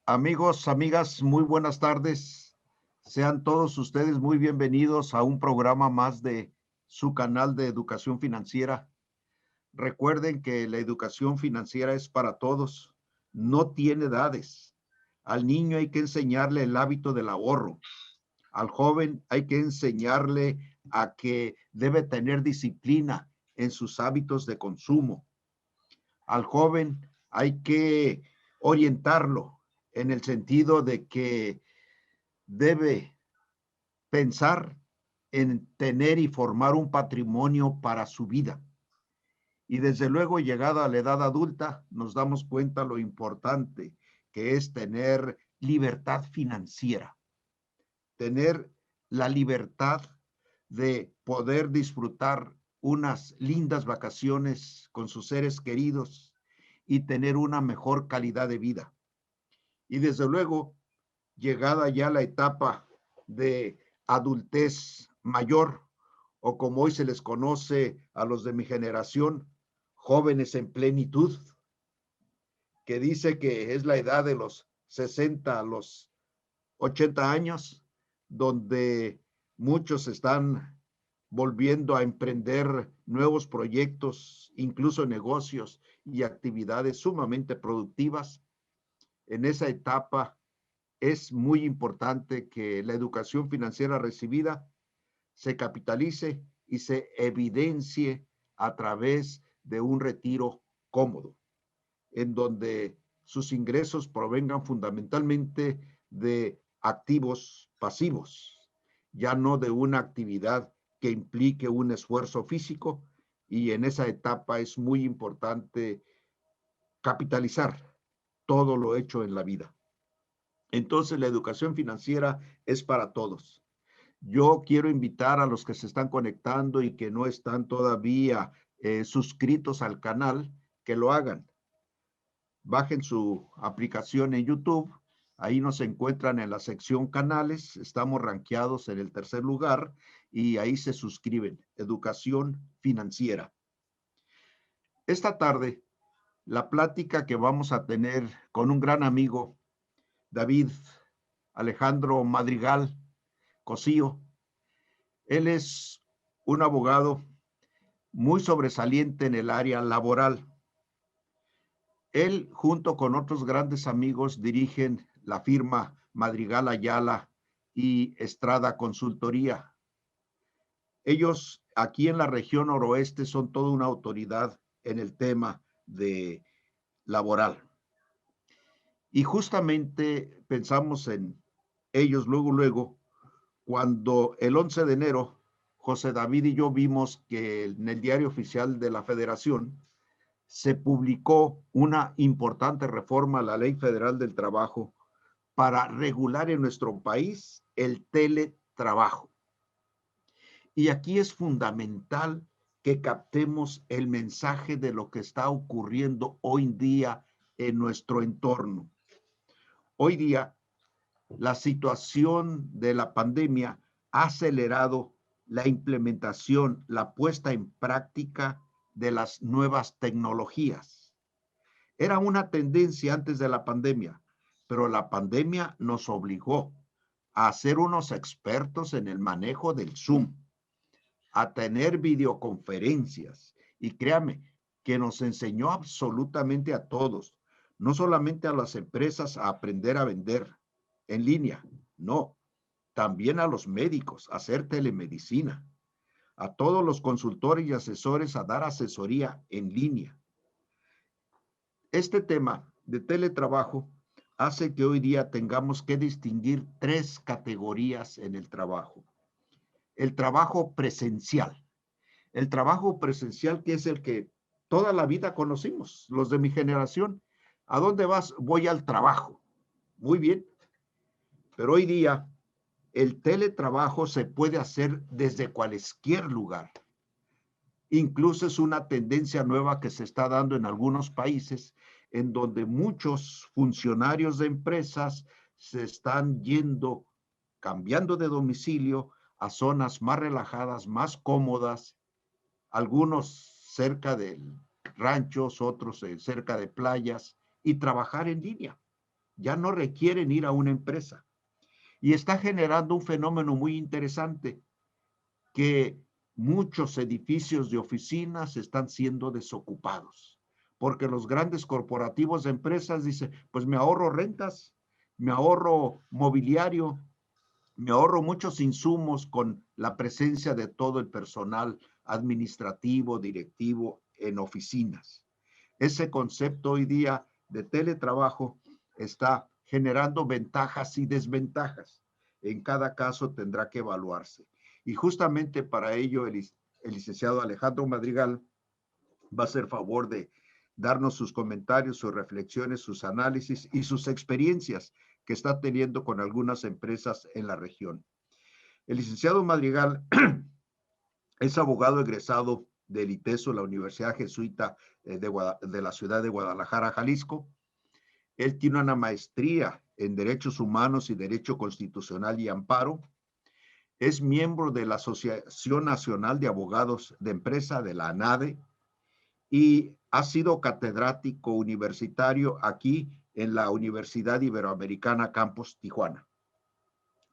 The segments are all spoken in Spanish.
Amigos, amigas, muy buenas tardes. Sean todos ustedes muy bienvenidos a un programa más de su canal de educación financiera. Recuerden que la educación financiera es para todos, no tiene edades. Al niño hay que enseñarle el hábito del ahorro. Al joven hay que enseñarle a que debe tener disciplina en sus hábitos de consumo. Al joven hay que orientarlo en el sentido de que debe pensar en tener y formar un patrimonio para su vida. Y desde luego, llegada a la edad adulta, nos damos cuenta lo importante que es tener libertad financiera, tener la libertad de poder disfrutar unas lindas vacaciones con sus seres queridos y tener una mejor calidad de vida. Y desde luego, llegada ya la etapa de adultez mayor, o como hoy se les conoce a los de mi generación, jóvenes en plenitud, que dice que es la edad de los 60 a los 80 años, donde muchos están volviendo a emprender nuevos proyectos, incluso negocios y actividades sumamente productivas. En esa etapa es muy importante que la educación financiera recibida se capitalice y se evidencie a través de un retiro cómodo, en donde sus ingresos provengan fundamentalmente de activos pasivos, ya no de una actividad que implique un esfuerzo físico, y en esa etapa es muy importante capitalizar todo lo hecho en la vida. Entonces, la educación financiera es para todos. Yo quiero invitar a los que se están conectando y que no están todavía suscritos al canal, que lo hagan. Bajen su aplicación en YouTube. Ahí nos encuentran en la sección canales. Estamos rankeados en el tercer lugar y ahí se suscriben. Educación financiera. Esta tarde, la plática que vamos a tener con un gran amigo, David Alejandro Madrigal Cosío. Él es un abogado muy sobresaliente en el área laboral. Él, junto con otros grandes amigos, dirigen la firma Madrigal Ayala y Estrada Consultoría. Ellos aquí en la región noroeste son toda una autoridad en el tema de laboral. Y justamente pensamos en ellos luego, cuando el 11 de enero, José David y yo vimos que en el diario oficial de la Federación se publicó una importante reforma a la Ley Federal del Trabajo para regular en nuestro país el teletrabajo. Y aquí es fundamental que captemos el mensaje de lo que está ocurriendo hoy día en nuestro entorno. Hoy día, la situación de la pandemia ha acelerado la implementación, la puesta en práctica de las nuevas tecnologías. Era una tendencia antes de la pandemia, pero la pandemia nos obligó a ser unos expertos en el manejo del Zoom, a tener videoconferencias, y créame que nos enseñó absolutamente a todos, no solamente a las empresas, a aprender a vender en línea, no, también a los médicos a hacer telemedicina, a todos los consultores y asesores a dar asesoría en línea. Este tema de teletrabajo hace que hoy día tengamos que distinguir tres categorías en el trabajo. El trabajo presencial. El trabajo presencial, que es el que toda la vida conocimos, los de mi generación. ¿A dónde vas? Voy al trabajo. Muy bien. Pero hoy día el teletrabajo se puede hacer desde cualquier lugar. Incluso es una tendencia nueva que se está dando en algunos países, en donde muchos funcionarios de empresas se están yendo, cambiando de domicilio a zonas más relajadas, más cómodas, algunos cerca de ranchos, otros cerca de playas, y trabajar en línea ya no requieren ir a una empresa. Y está generando un fenómeno muy interesante, que muchos edificios de oficinas están siendo desocupados, porque los grandes corporativos de empresas dicen, pues me ahorro rentas, me ahorro mobiliario, me ahorro muchos insumos con la presencia de todo el personal administrativo, directivo en oficinas. Ese concepto hoy día de teletrabajo está generando ventajas y desventajas. En cada caso tendrá que evaluarse. Y justamente para ello el licenciado Alejandro Madrigal va a hacer favor de darnos sus comentarios, sus reflexiones, sus análisis y sus experiencias que está teniendo con algunas empresas en la región. El licenciado Madrigal es abogado egresado del ITESO, la Universidad Jesuita de la ciudad de Guadalajara, Jalisco. Él tiene una maestría en Derechos Humanos y Derecho Constitucional y Amparo. Es miembro de la Asociación Nacional de Abogados de Empresa, de la ANADE, y ha sido catedrático universitario aquí en la Universidad Iberoamericana Campus Tijuana.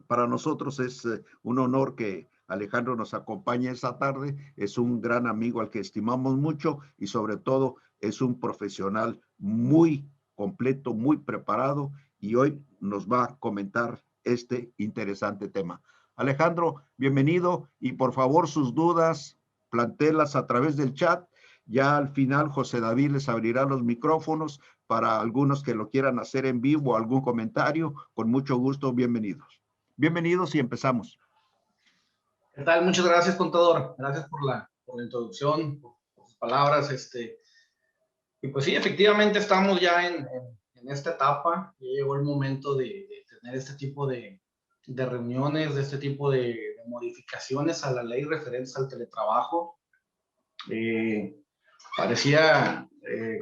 Para nosotros es un honor que Alejandro nos acompañe esta tarde. Es un gran amigo al que estimamos mucho y sobre todo es un profesional muy completo, muy preparado, y hoy nos va a comentar este interesante tema. Alejandro, bienvenido, y por favor sus dudas, plantéelas a través del chat. Ya al final José David les abrirá los micrófonos para algunos que lo quieran hacer en vivo, algún comentario. Con mucho gusto, bienvenidos. Bienvenidos y empezamos. ¿Qué tal? Muchas gracias, contador. Gracias por la introducción, por sus palabras. Y pues sí, efectivamente estamos ya en esta etapa. Ya llegó el momento de tener este tipo de reuniones, de este tipo de modificaciones a la ley referentes al teletrabajo. Parecía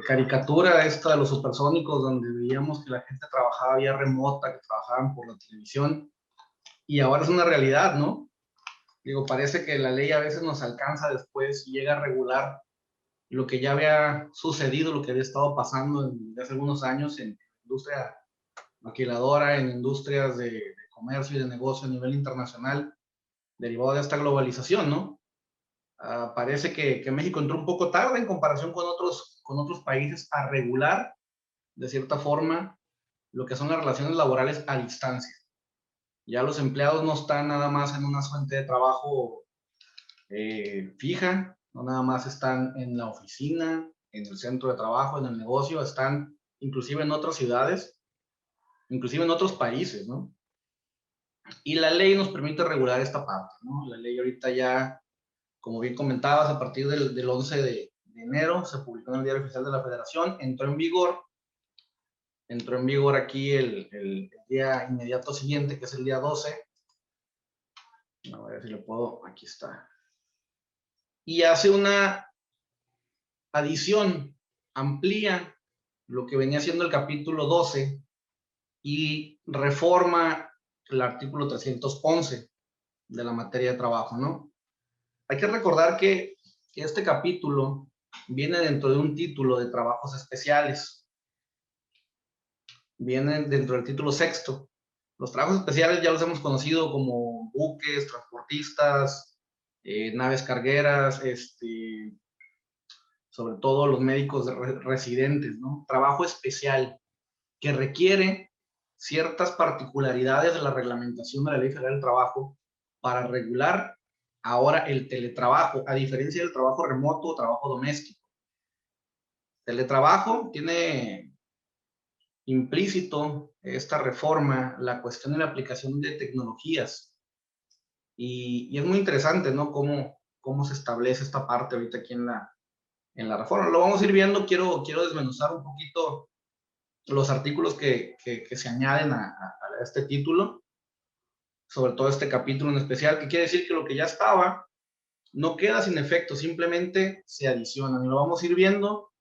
caricatura esta de los supersónicos, donde veíamos que la gente trabajaba vía remota, que trabajaban por la televisión, y ahora es una realidad, ¿no? Digo, parece que la ley a veces nos alcanza después y llega a regular lo que ya había sucedido, lo que había estado pasando desde hace algunos años en industria maquiladora, en industrias de comercio y de negocio a nivel internacional, derivado de esta globalización, ¿no? Parece que México entró un poco tarde en comparación con otros países a regular, de cierta forma, lo que son las relaciones laborales a distancia. Ya los empleados no están nada más en una fuente de trabajo fija, no nada más están en la oficina, en el centro de trabajo, en el negocio, están inclusive en otras ciudades, inclusive en otros países, ¿no? Y la ley nos permite regular esta parte, ¿no? La ley ahorita ya, como bien comentabas, a partir del 11 de enero se publicó en el Diario Oficial de la Federación, entró en vigor aquí el día inmediato siguiente, que es el día 12. A ver si lo puedo, aquí está. Y hace una adición, amplía lo que venía siendo el capítulo 12 y reforma el artículo 311 de la materia de trabajo, ¿no? Hay que recordar que este capítulo viene dentro de un título de trabajos especiales. Viene dentro del título sexto. Los trabajos especiales ya los hemos conocido como buques, transportistas, naves cargueras, sobre todo los médicos residentes, ¿no? Trabajo especial que requiere ciertas particularidades de la reglamentación de la Ley Federal del Trabajo para regular ahora el teletrabajo, a diferencia del trabajo remoto o trabajo doméstico. Teletrabajo tiene implícito esta reforma la cuestión de la aplicación de tecnologías, y es muy interesante, ¿no? Cómo se establece esta parte ahorita aquí en la reforma. Lo vamos a ir viendo. Quiero desmenuzar un poquito los artículos que se añaden a este título, sobre todo este capítulo en especial, que quiere decir que lo que ya estaba no queda sin efecto, simplemente se adicionan, y lo vamos a ir viendo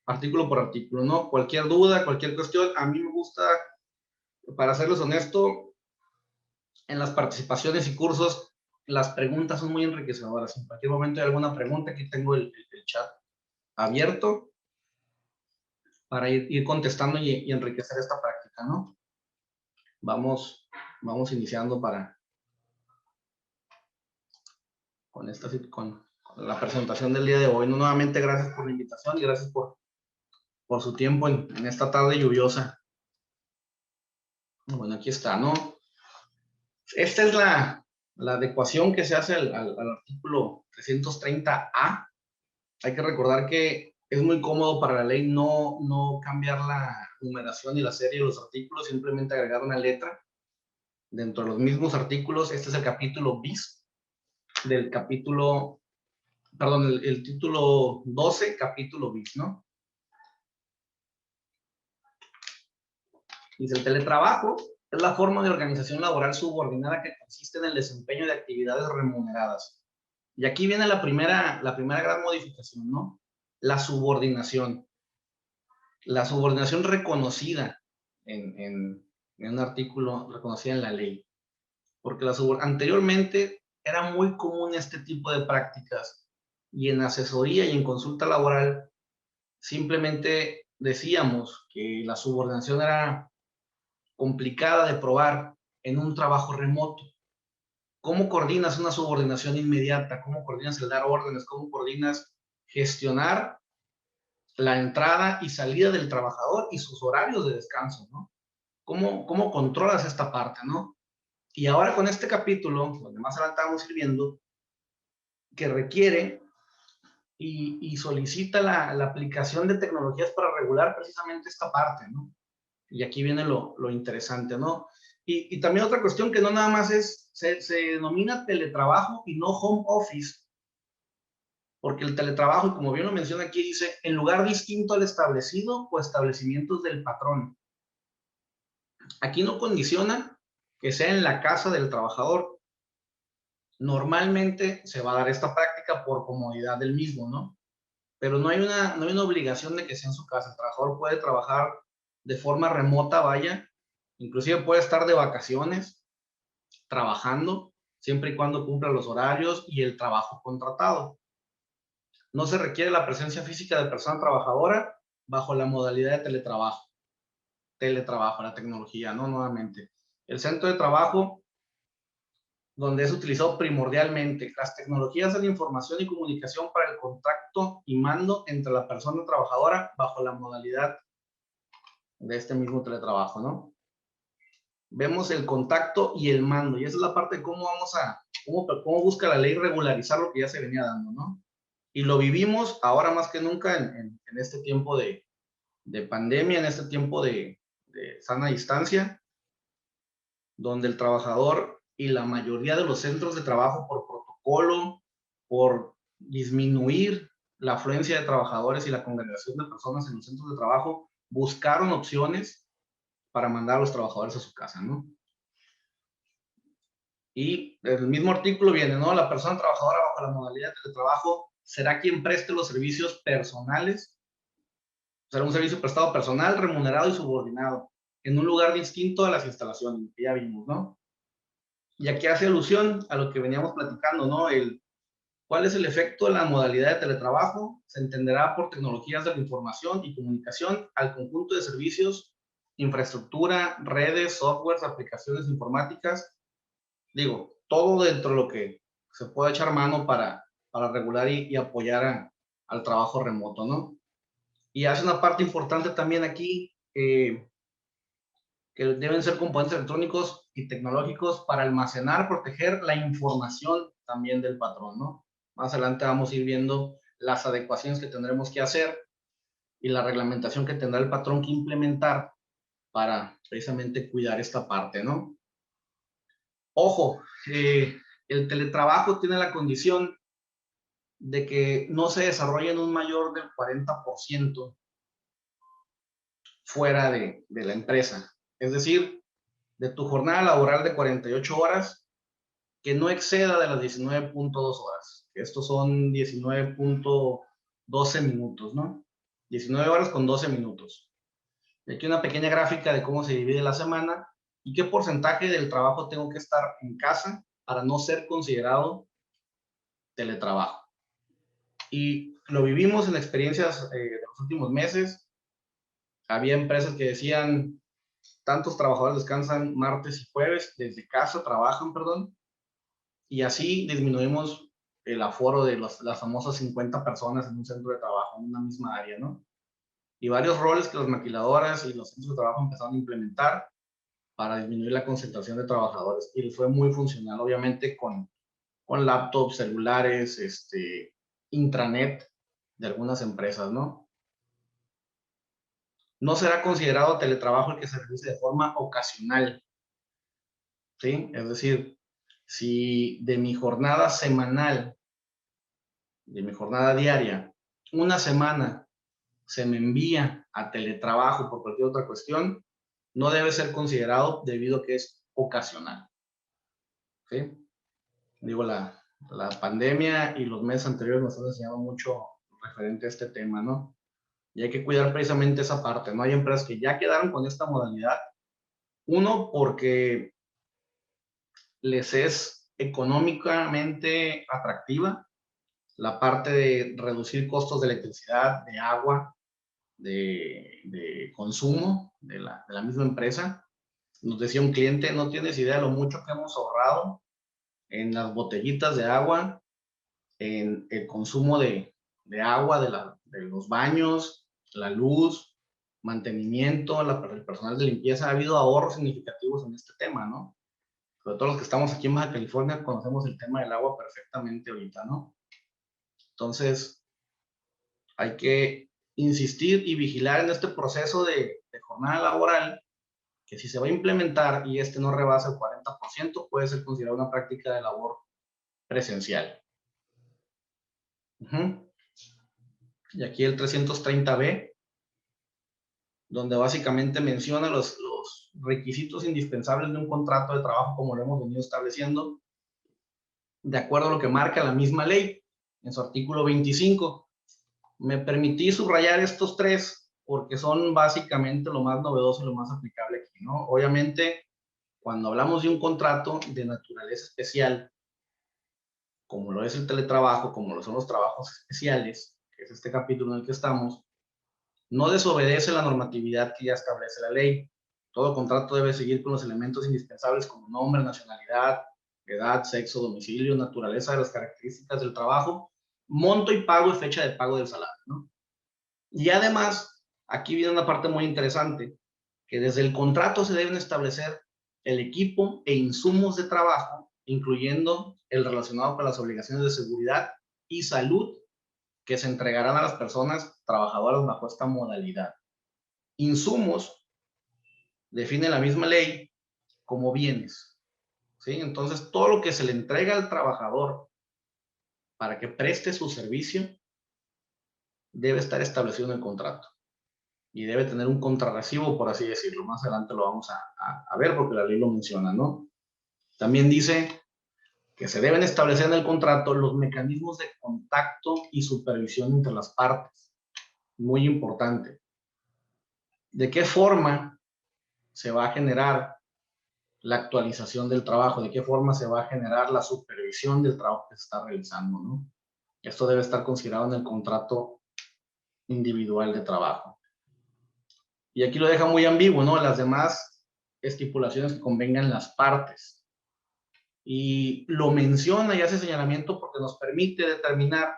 artículo por artículo, ¿no? Cualquier duda, cualquier cuestión, a mí me gusta, para serles honesto, en las participaciones y cursos, las preguntas son muy enriquecedoras. En cualquier momento hay alguna pregunta, aquí tengo el chat abierto para ir contestando y enriquecer esta práctica, ¿no? Vamos iniciando con la presentación del día de hoy. Nuevamente, gracias por la invitación y gracias por su tiempo en esta tarde lluviosa. Bueno, aquí está, ¿no? Esta es la adecuación que se hace al artículo 330A. Hay que recordar que es muy cómodo para la ley no cambiar la numeración y la serie de los artículos, simplemente agregar una letra dentro de los mismos artículos. Este es el capítulo bis del capítulo, perdón, el título 12, capítulo bis, ¿no? Dice, el teletrabajo es la forma de organización laboral subordinada que consiste en el desempeño de actividades remuneradas. Y aquí viene la primera gran modificación, ¿no? La subordinación. La subordinación reconocida en un artículo, reconocida en la ley. Porque anteriormente era muy común este tipo de prácticas y en asesoría y en consulta laboral simplemente decíamos que la subordinación era complicada de probar en un trabajo remoto. ¿Cómo coordinas una subordinación inmediata? ¿Cómo coordinas el dar órdenes? ¿Cómo coordinas gestionar la entrada y salida del trabajador y sus horarios de descanso, ¿no? ¿Cómo controlas esta parte, no? Y ahora con este capítulo, donde más adelante vamos a ir viendo, que requiere y solicita la aplicación de tecnologías para regular precisamente esta parte, ¿no? Y aquí viene lo interesante, ¿no? Y también otra cuestión que no nada más se denomina teletrabajo y no home office, porque el teletrabajo, y como bien lo menciona aquí, dice, en lugar distinto al establecido o establecimientos del patrón. Aquí no condiciona que sea en la casa del trabajador. Normalmente se va a dar esta práctica por comodidad del mismo, ¿no? Pero no hay una obligación de que sea en su casa. El trabajador puede trabajar de forma remota, vaya, inclusive puede estar de vacaciones trabajando, siempre y cuando cumpla los horarios y el trabajo contratado. No se requiere la presencia física de persona trabajadora bajo la modalidad de teletrabajo. Teletrabajo, la tecnología, ¿no? Nuevamente. El centro de trabajo, donde es utilizado primordialmente las tecnologías de la información y comunicación para el contacto y mando entre la persona trabajadora bajo la modalidad de este mismo teletrabajo, ¿no? Vemos el contacto y el mando, y esa es la parte de cómo cómo busca la ley regularizar lo que ya se venía dando, ¿no? Y lo vivimos ahora más que nunca en este tiempo de pandemia, en este tiempo de sana distancia, donde el trabajador y la mayoría de los centros de trabajo por protocolo, por disminuir la afluencia de trabajadores y la congregación de personas en los centros de trabajo, buscaron opciones para mandar a los trabajadores a su casa, ¿no? Y el mismo artículo viene, ¿no? La persona trabajadora bajo la modalidad de trabajo será quien preste los servicios personales, será un servicio prestado personal, remunerado y subordinado, en un lugar distinto a las instalaciones, que ya vimos, ¿no? Y aquí hace alusión a lo que veníamos platicando, ¿no? ¿Cuál es el efecto de la modalidad de teletrabajo? Se entenderá por tecnologías de la información y comunicación al conjunto de servicios, infraestructura, redes, softwares, aplicaciones informáticas. Digo, todo dentro de lo que se puede echar mano para regular y apoyar al trabajo remoto, ¿no? Y hace una parte importante también aquí, que deben ser componentes electrónicos y tecnológicos para almacenar, proteger la información también del patrón, ¿no? Más adelante vamos a ir viendo las adecuaciones que tendremos que hacer y la reglamentación que tendrá el patrón que implementar para precisamente cuidar esta parte, ¿no? Ojo, el teletrabajo tiene la condición de que no se desarrolle en un mayor del 40% fuera de la empresa. Es decir, de tu jornada laboral de 48 horas, que no exceda de las 19.2 horas. Estos son 19.12 minutos, ¿no? 19 horas con 12 minutos. Y aquí una pequeña gráfica de cómo se divide la semana y qué porcentaje del trabajo tengo que estar en casa para no ser considerado teletrabajo. Y lo vivimos en experiencias de los últimos meses. Había empresas que decían, tantos trabajadores descansan martes y jueves, desde casa trabajan, perdón, y así disminuimos el aforo de las famosas 50 personas en un centro de trabajo, en una misma área, ¿no? Y varios roles que las maquiladoras y los centros de trabajo empezaron a implementar para disminuir la concentración de trabajadores. Y fue muy funcional, obviamente, con laptops, celulares, intranet de algunas empresas, ¿no? No será considerado teletrabajo el que se realice de forma ocasional, ¿sí? Es decir, si de mi jornada semanal, de mi jornada diaria, una semana se me envía a teletrabajo por cualquier otra cuestión, no debe ser considerado debido a que es ocasional, ¿sí? Digo, la pandemia y los meses anteriores nos han enseñado mucho referente a este tema, ¿no? Y hay que cuidar precisamente esa parte, ¿no? Hay empresas que ya quedaron con esta modalidad. Uno, porque les es económicamente atractiva la parte de reducir costos de electricidad, de agua, de consumo de la misma empresa. Nos decía un cliente, no tienes idea de lo mucho que hemos ahorrado en las botellitas de agua, en el consumo de agua, de los baños, la luz, mantenimiento, el personal de limpieza. Ha habido ahorros significativos en este tema, ¿no? Sobre todo los que estamos aquí en Baja California conocemos el tema del agua perfectamente ahorita, ¿no? Entonces, hay que insistir y vigilar en este proceso de jornada laboral, que si se va a implementar y no rebasa el 40%, puede ser considerado una práctica de labor presencial. Y aquí el 330B, donde básicamente menciona los requisitos indispensables de un contrato de trabajo, como lo hemos venido estableciendo, de acuerdo a lo que marca la misma ley en su artículo 25. Me permití subrayar estos tres porque son básicamente lo más novedoso y lo más aplicable aquí, ¿no? Obviamente, cuando hablamos de un contrato de naturaleza especial, como lo es el teletrabajo, como lo son los trabajos especiales, que es este capítulo en el que estamos, no desobedece la normatividad que ya establece la ley. Todo contrato debe seguir con los elementos indispensables como nombre, nacionalidad, edad, sexo, domicilio, naturaleza de las características del trabajo, monto y pago y fecha de pago del salario, ¿no? Y además, aquí viene una parte muy interesante, que desde el contrato se deben establecer el equipo e insumos de trabajo, incluyendo el relacionado con las obligaciones de seguridad y salud que se entregarán a las personas trabajadoras bajo esta modalidad. Insumos define la misma ley como bienes, ¿sí? Entonces, todo lo que se le entrega al trabajador para que preste su servicio debe estar establecido en el contrato y debe tener un contrarrecibo, por así decirlo. Más adelante lo vamos a ver porque la ley lo menciona, ¿no? También dice que se deben establecer en el contrato los mecanismos de contacto y supervisión entre las partes. Muy importante. ¿De qué forma se va a generar la actualización del trabajo? ¿De qué forma se va a generar la supervisión del trabajo que se está realizando, ¿no? Esto debe estar considerado en el contrato individual de trabajo. Y aquí lo deja muy ambiguo, ¿no? Las demás estipulaciones que convengan las partes. Y lo menciona y hace señalamiento porque nos permite determinar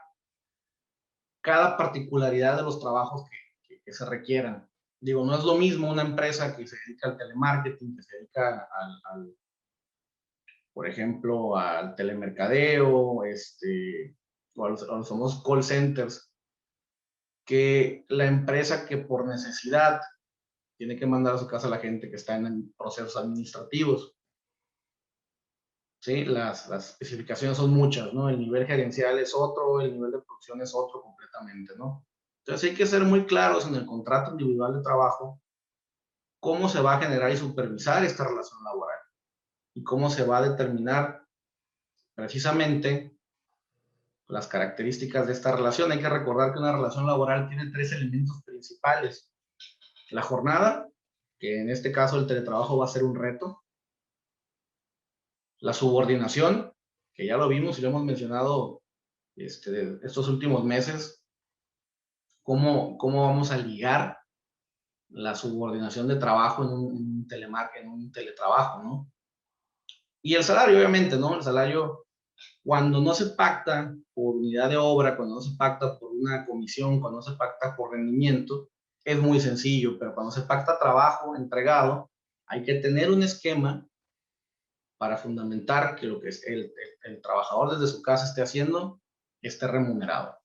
cada particularidad de los trabajos que se requieran. Digo, no es lo mismo una empresa que se dedica al telemarketing, que se dedica por ejemplo, al telemercadeo, o a los famosos call centers, que la empresa que por necesidad tiene que mandar a su casa a la gente que está en procesos administrativos. ¿Sí? Las especificaciones son muchas, ¿no? El nivel gerencial es otro, el nivel de producción es otro completamente, ¿no? Entonces hay que ser muy claros en el contrato individual de trabajo cómo se va a generar y supervisar esta relación laboral y cómo se va a determinar precisamente las características de esta relación. Hay que recordar que una relación laboral tiene tres elementos principales. La jornada, que en este caso el teletrabajo va a ser un reto. La subordinación, que ya lo vimos y lo hemos mencionado estos últimos meses, cómo vamos a ligar la subordinación de trabajo en un teletrabajo, ¿no? Y el salario, obviamente, ¿no? El salario, cuando no se pacta por unidad de obra, cuando no se pacta por una comisión, cuando no se pacta por rendimiento, es muy sencillo, pero cuando se pacta trabajo entregado, hay que tener un esquema para fundamentar que lo que es el trabajador desde su casa esté haciendo, esté remunerado.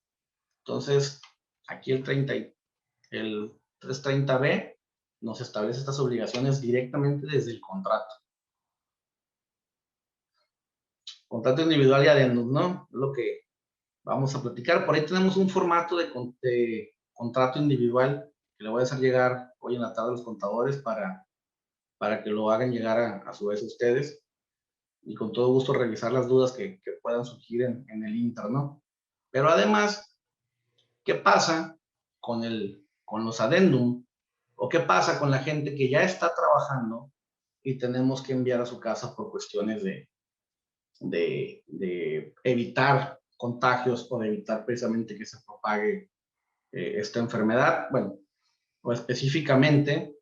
Entonces, aquí el 330B nos establece estas obligaciones directamente desde el contrato. Contrato individual y adendum, ¿no? Es lo que vamos a platicar. Por ahí tenemos un formato de contrato individual que le voy a hacer llegar hoy en la tarde a los contadores para que lo hagan llegar a su vez a ustedes, y con todo gusto revisar las dudas que puedan surgir en el Inter, ¿no? Pero además, ¿qué pasa con los adendum? ¿O qué pasa con la gente que ya está trabajando y tenemos que enviar a su casa por cuestiones de evitar contagios o de evitar precisamente que se propague esta enfermedad? Bueno, o específicamente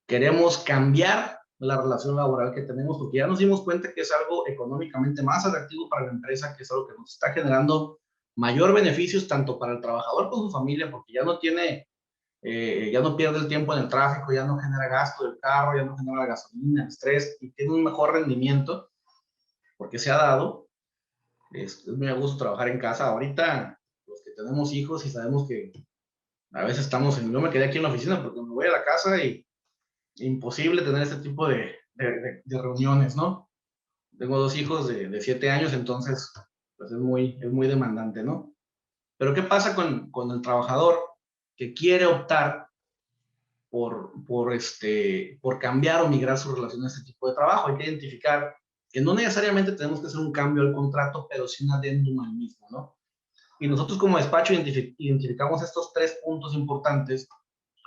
queremos cambiar la relación laboral que tenemos porque ya nos dimos cuenta que es algo económicamente más atractivo para la empresa, que es algo que nos está generando mayor beneficios tanto para el trabajador como su familia, porque ya no tiene, ya no pierde el tiempo en el tráfico, ya no genera gasto del carro, ya no genera gasolina, estrés, y tiene un mejor rendimiento porque se ha dado. Es muy a gusto trabajar en casa. Ahorita, los que tenemos hijos y sabemos que a veces estamos yo me quedé aquí en la oficina porque me voy a la casa y imposible tener este tipo de reuniones, ¿no? Tengo dos hijos de 7 años, entonces pues es muy demandante, ¿no? Pero ¿qué pasa con el trabajador que quiere optar por cambiar o migrar su relación a este tipo de trabajo? Hay que identificar que no necesariamente tenemos que hacer un cambio al contrato, pero sí un adendum al mismo, ¿no? Y nosotros como despacho identificamos estos 3 puntos importantes.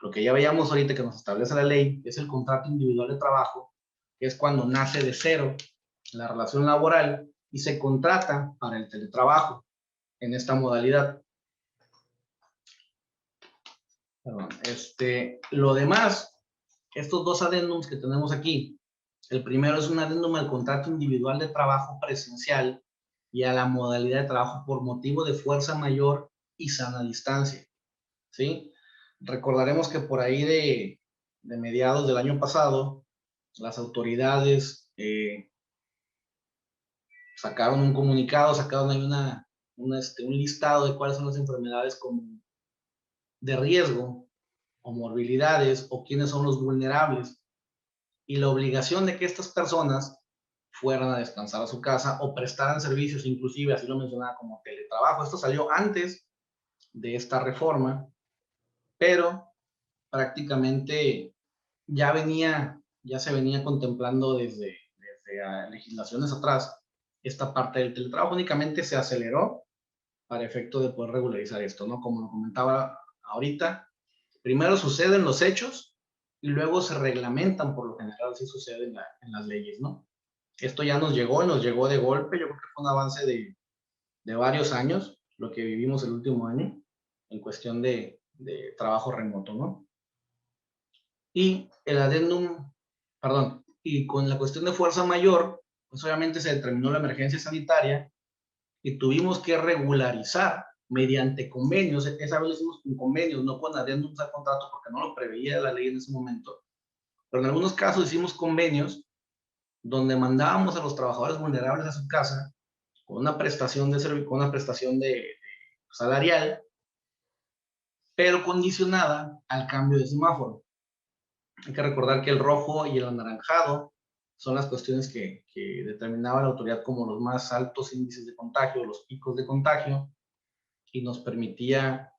Lo que ya veíamos ahorita que nos establece la ley es el contrato individual de trabajo, que es cuando nace de cero la relación laboral y se contrata para el teletrabajo en esta modalidad. Perdón, lo demás, estos 2 adendums que tenemos aquí, el primero es un adendum al contrato individual de trabajo presencial y a la modalidad de trabajo por motivo de fuerza mayor y sana distancia, ¿sí? Recordaremos que por ahí de mediados del año pasado, las autoridades sacaron un comunicado, sacaron ahí un listado de cuáles son las enfermedades de riesgo o morbilidades o quiénes son los vulnerables, y la obligación de que estas personas fueran a descansar a su casa o prestaran servicios, inclusive así lo mencionaba como teletrabajo. Esto salió antes de esta reforma, pero prácticamente ya se venía contemplando desde legislaciones atrás esta parte del teletrabajo. Únicamente se aceleró para efecto de poder regularizar esto, ¿no? Como lo comentaba ahorita, primero suceden los hechos y luego se reglamentan, por lo general así sucede en las leyes, ¿no? Esto ya nos llegó y nos llegó de golpe. Yo creo que fue un avance de varios años, lo que vivimos el último año en cuestión de trabajo remoto, ¿no? Y el adendum, perdón, y con la cuestión de fuerza mayor, pues obviamente se determinó la emergencia sanitaria y tuvimos que regularizar mediante convenios. Esa vez lo hicimos con convenios, no con adendums al contrato, porque no lo preveía la ley en ese momento. Pero en algunos casos hicimos convenios donde mandábamos a los trabajadores vulnerables a su casa con una prestación de servicio, con una prestación de salarial, pero condicionada al cambio de semáforo. Hay que recordar que el rojo y el anaranjado son las cuestiones que determinaba la autoridad como los más altos índices de contagio, los picos de contagio, y nos permitía,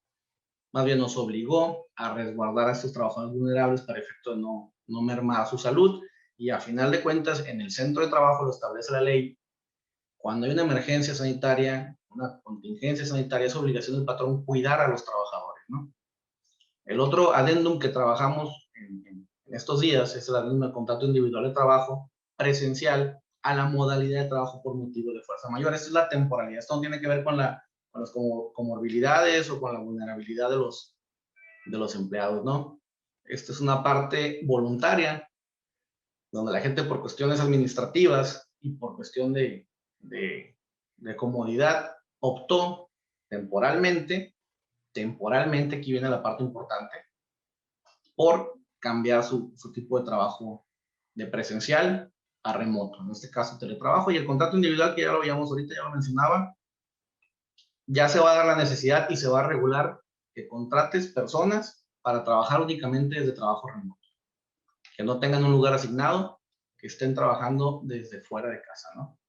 más bien nos obligó a resguardar a estos trabajadores vulnerables para efecto de no mermar su salud. Y a final de cuentas, en el centro de trabajo lo establece la ley, cuando hay una emergencia sanitaria, una contingencia sanitaria, es obligación del patrón cuidar a los trabajadores, ¿no? El otro adendum que trabajamos en estos días es el adendum al contrato individual de trabajo presencial a la modalidad de trabajo por motivo de fuerza mayor. Esta es la temporalidad. Esto no tiene que ver con las comorbilidades o con la vulnerabilidad de los empleados, ¿no? Esta es una parte voluntaria, donde la gente por cuestiones administrativas y por cuestión de comodidad optó temporalmente, aquí viene la parte importante, por cambiar su tipo de trabajo de presencial a remoto, en este caso teletrabajo, y el contrato individual que ya lo veíamos ahorita, ya lo mencionaba, ya se va a dar la necesidad y se va a regular que contrates personas para trabajar únicamente desde trabajo remoto, que no tengan un lugar asignado, que estén trabajando desde fuera de casa, ¿no?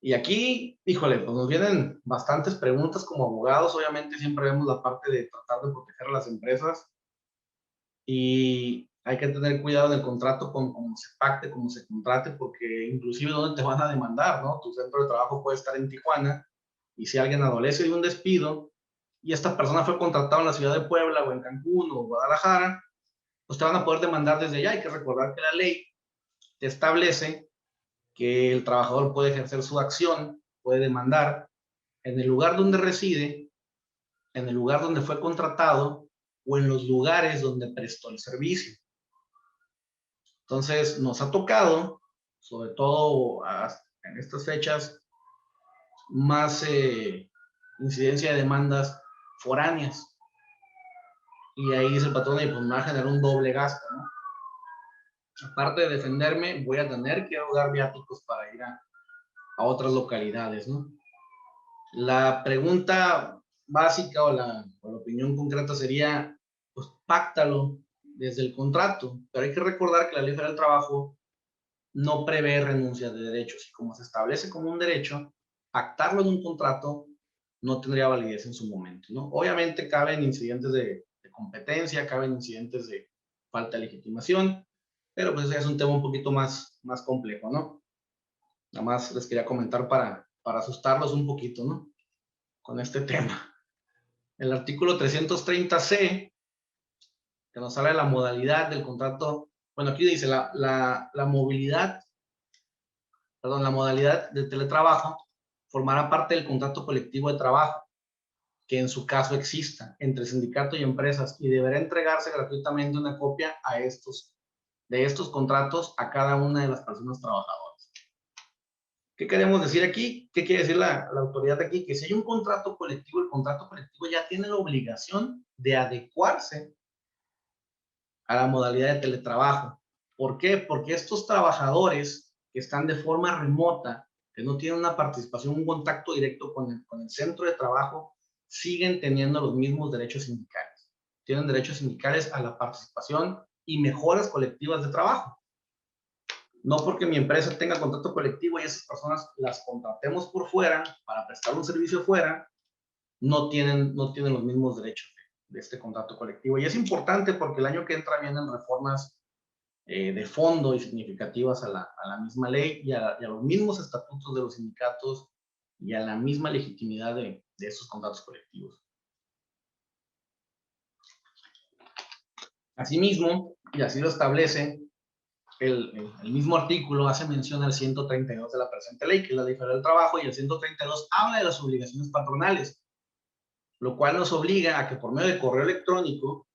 Y aquí, híjole, pues nos vienen bastantes preguntas como abogados. Obviamente siempre vemos la parte de tratar de proteger a las empresas y hay que tener cuidado en el contrato con cómo se pacte, cómo se contrate, porque inclusive dónde te van a demandar, ¿no? Tu centro de trabajo puede estar en Tijuana y si alguien adolece de un despido y esta persona fue contratada en la ciudad de Puebla o en Cancún o Guadalajara, pues te van a poder demandar desde allá. Hay que recordar que la ley te establece que el trabajador puede ejercer su acción, puede demandar en el lugar donde reside, en el lugar donde fue contratado o en los lugares donde prestó el servicio. Entonces, nos ha tocado, sobre todo en estas fechas, más incidencia de demandas foráneas. Y ahí dice el patrón, y pues me va a generar un doble gasto, ¿no? Aparte de defenderme, voy a tener que dar viáticos para ir a otras localidades, ¿no? La pregunta básica o la opinión concreta sería, pues páctalo desde el contrato, pero hay que recordar que la Ley Federal del Trabajo no prevé renuncia de derechos y como se establece como un derecho, pactarlo en un contrato no tendría validez en su momento, ¿no? Obviamente caben incidentes de competencia, caben incidentes de falta de legitimación, pero pues ese es un tema un poquito más complejo, ¿no? Nada más les quería comentar para asustarlos un poquito, ¿no? Con este tema. El artículo 330C, que nos habla de la modalidad del contrato, bueno, aquí dice la movilidad, perdón, la modalidad de teletrabajo formará parte del contrato colectivo de trabajo, que en su caso exista entre sindicato y empresas y deberá entregarse gratuitamente una copia de estos contratos a cada una de las personas trabajadoras. ¿Qué queremos decir aquí? ¿Qué quiere decir la autoridad aquí? Que si hay un contrato colectivo, el contrato colectivo ya tiene la obligación de adecuarse a la modalidad de teletrabajo. ¿Por qué? Porque estos trabajadores que están de forma remota, que no tienen una participación, un contacto directo con el centro de trabajo, siguen teniendo los mismos derechos sindicales. Tienen derechos sindicales a la participación y mejoras colectivas de trabajo. No porque mi empresa tenga contrato colectivo y esas personas las contratemos por fuera para prestar un servicio fuera, no tienen los mismos derechos de este contrato colectivo. Y es importante porque el año que entra vienen reformas de fondo y significativas a la misma ley y a los mismos estatutos de los sindicatos y a la misma legitimidad de esos contratos colectivos. Asimismo, y así lo establece, el mismo artículo hace mención al 132 de la presente ley, que es la Ley Federal del Trabajo, y el 132 habla de las obligaciones patronales, lo cual nos obliga a que por medio de correo electrónico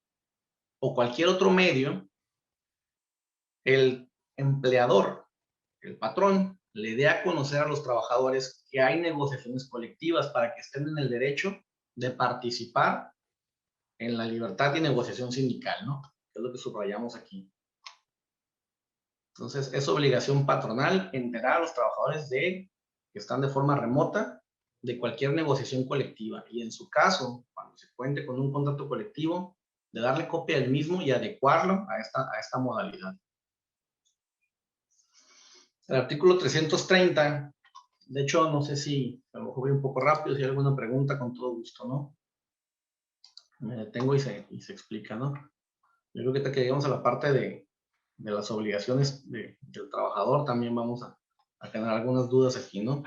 o cualquier otro medio, el empleador, el patrón, le dé a conocer a los trabajadores que hay negociaciones colectivas para que estén en el derecho de participar en la libertad y negociación sindical, ¿no? Que es lo que subrayamos aquí. Entonces, es obligación patronal enterar a los trabajadores que están de forma remota de cualquier negociación colectiva y en su caso, cuando se cuente con un contrato colectivo, de darle copia del mismo y adecuarlo a esta modalidad. El artículo 330, de hecho, no sé si a lo mejor voy un poco rápido, si hay alguna pregunta, con todo gusto, ¿no? Me detengo y se explica, ¿no? Yo creo que hasta que llegamos a la parte de las obligaciones del trabajador, también vamos a tener algunas dudas aquí, ¿no?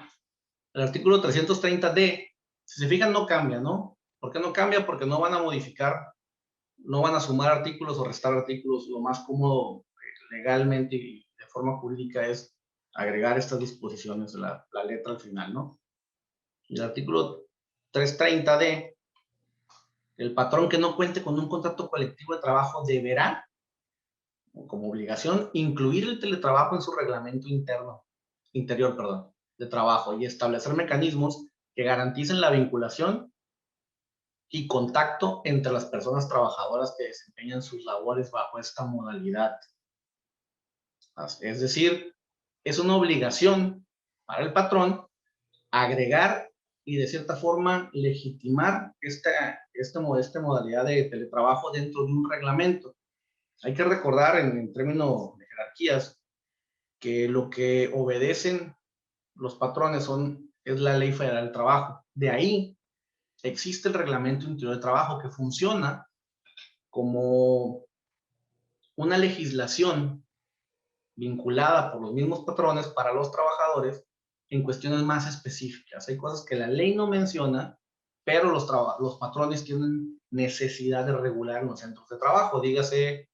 El artículo 330D, si se fijan, no cambia, ¿no? ¿Por qué no cambia? Porque no van a modificar, no van a sumar artículos o restar artículos. Lo más cómodo legalmente y de forma jurídica es agregar estas disposiciones, la letra al final, ¿no? Y el artículo 330D El patrón que no cuente con un contrato colectivo de trabajo deberá, como obligación, incluir el teletrabajo en su reglamento interior de trabajo y establecer mecanismos que garanticen la vinculación y contacto entre las personas trabajadoras que desempeñan sus labores bajo esta modalidad. Es decir, es una obligación para el patrón agregar y de cierta forma legitimar esta modalidad de teletrabajo dentro de un reglamento. Hay que recordar en términos de jerarquías que lo que obedecen los patrones es la Ley Federal del Trabajo. De ahí existe el Reglamento Interior de Trabajo que funciona como una legislación vinculada por los mismos patrones para los trabajadores en cuestiones más específicas. Hay cosas que la ley no menciona, pero los patrones tienen necesidad de regular en los centros de trabajo. Dígase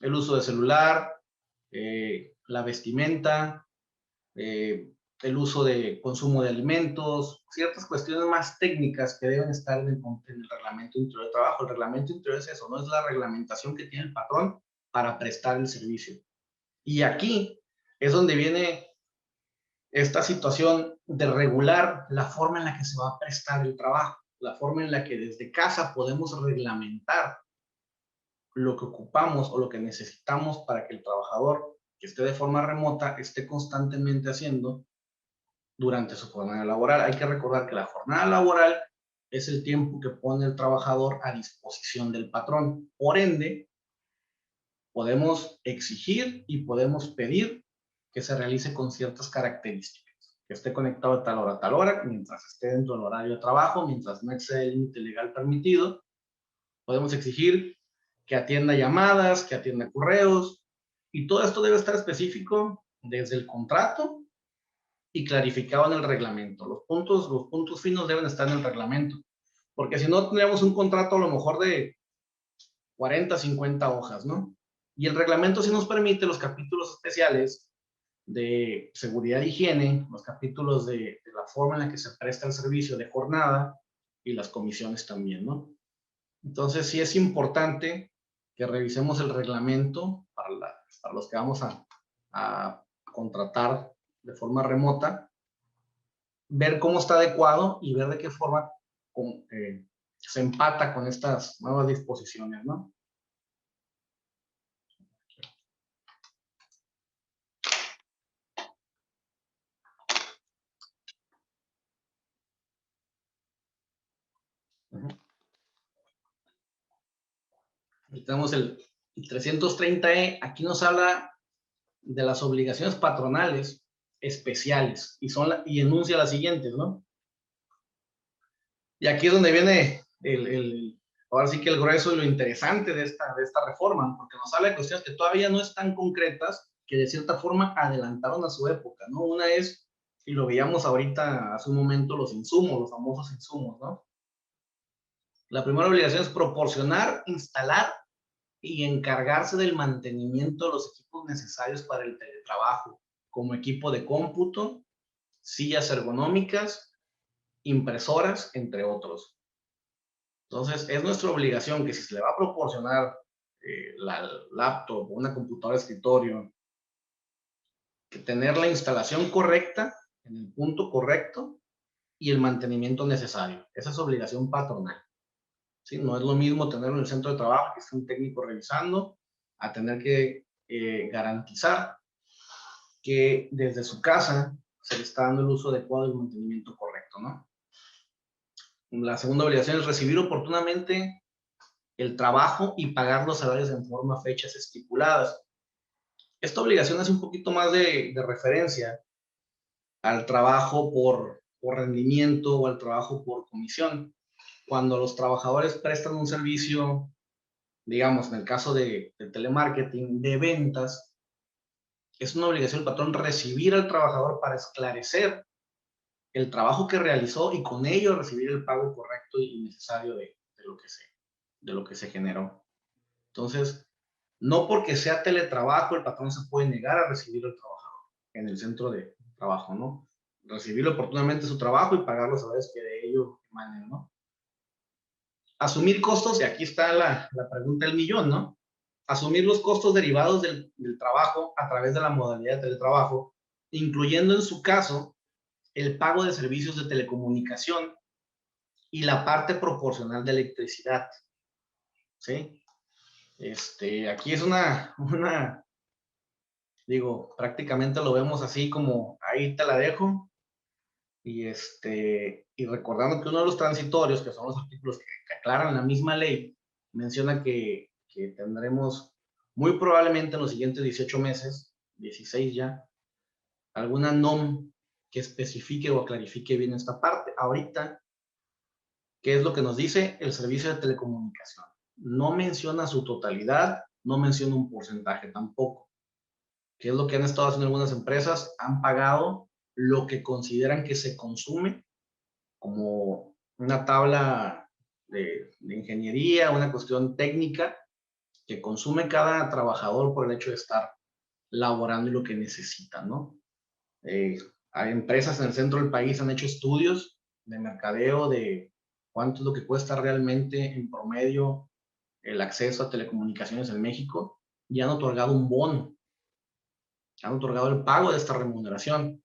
el uso de celular, la vestimenta, el uso de consumo de alimentos, ciertas cuestiones más técnicas que deben estar en el Reglamento Interior de Trabajo. El Reglamento Interior es eso, no es la reglamentación que tiene el patrón para prestar el servicio. Y aquí es donde viene esta situación de regular la forma en la que se va a prestar el trabajo, la forma en la que desde casa podemos reglamentar lo que ocupamos o lo que necesitamos para que el trabajador que esté de forma remota esté constantemente haciendo durante su jornada laboral. Hay que recordar que la jornada laboral es el tiempo que pone el trabajador a disposición del patrón. Por ende, podemos exigir y podemos pedir que se realice con ciertas características, que esté conectado de tal hora, mientras esté dentro del horario de trabajo, mientras no exceda el límite legal permitido. Podemos exigir que atienda llamadas, que atienda correos, y todo esto debe estar específico desde el contrato y clarificado en el reglamento. Los puntos finos deben estar en el reglamento, porque si no tendríamos un contrato a lo mejor de 40, 50 hojas, ¿no? Y el reglamento sí nos permite los capítulos especiales de seguridad e higiene, los capítulos de la forma en la que se presta el servicio de jornada y las comisiones también, ¿no? Entonces sí es importante que revisemos el reglamento para los que vamos a contratar de forma remota, ver cómo está adecuado y ver de qué forma se empata con estas nuevas disposiciones, ¿no? Aquí tenemos el 330E, aquí nos habla de las obligaciones patronales especiales y enuncia las siguientes, ¿no? Y aquí es donde viene ahora sí que el grueso y lo interesante de esta reforma, porque nos habla de cuestiones que todavía no están concretas, que de cierta forma adelantaron a su época, ¿no? Una es, y lo veíamos ahorita hace un momento, los insumos, los famosos insumos, ¿no? La primera obligación es proporcionar, instalar y encargarse del mantenimiento de los equipos necesarios para el teletrabajo, como equipo de cómputo, sillas ergonómicas, impresoras, entre otros. Entonces, es nuestra obligación que si se le va a proporcionar la laptop o una computadora de escritorio, que tener la instalación correcta, en el punto correcto, y el mantenimiento necesario. Esa es obligación patronal. ¿Sí? No es lo mismo tenerlo en el centro de trabajo, que esté un técnico revisando, a tener que garantizar que desde su casa se le está dando el uso adecuado y el mantenimiento correcto, ¿no? La segunda obligación es recibir oportunamente el trabajo y pagar los salarios en forma a fechas estipuladas. Esta obligación es un poquito más de referencia al trabajo por rendimiento o al trabajo por comisión. Cuando los trabajadores prestan un servicio, digamos, en el caso de telemarketing, de ventas, es una obligación del patrón recibir al trabajador para esclarecer el trabajo que realizó y con ello recibir el pago correcto y necesario de lo que se generó. Entonces, no porque sea teletrabajo, el patrón se puede negar a recibir al trabajador en el centro de trabajo, ¿no? Recibir oportunamente su trabajo y pagar los salarios que de ello emanen, ¿no? Asumir costos, y aquí está la pregunta del millón, ¿no? Asumir los costos derivados del trabajo a través de la modalidad de teletrabajo, incluyendo en su caso el pago de servicios de telecomunicación y la parte proporcional de electricidad, ¿sí? Aquí es digo, prácticamente lo vemos así como, ahí te la dejo, y recordando que uno de los transitorios, que son los artículos que aclaran la misma ley, menciona que tendremos muy probablemente en los siguientes 18 meses, 16 ya, alguna NOM que especifique o clarifique bien esta parte. Ahorita, ¿qué es lo que nos dice el servicio de telecomunicación? No menciona su totalidad, no menciona un porcentaje tampoco. ¿Qué es lo que han estado haciendo algunas empresas? Han pagado lo que consideran que se consume como una tabla de ingeniería, una cuestión técnica que consume cada trabajador por el hecho de estar laborando y lo que necesita, ¿no? Hay empresas en el centro del país han hecho estudios de mercadeo de cuánto es lo que cuesta realmente en promedio el acceso a telecomunicaciones en México y han otorgado un bono, han otorgado el pago de esta remuneración.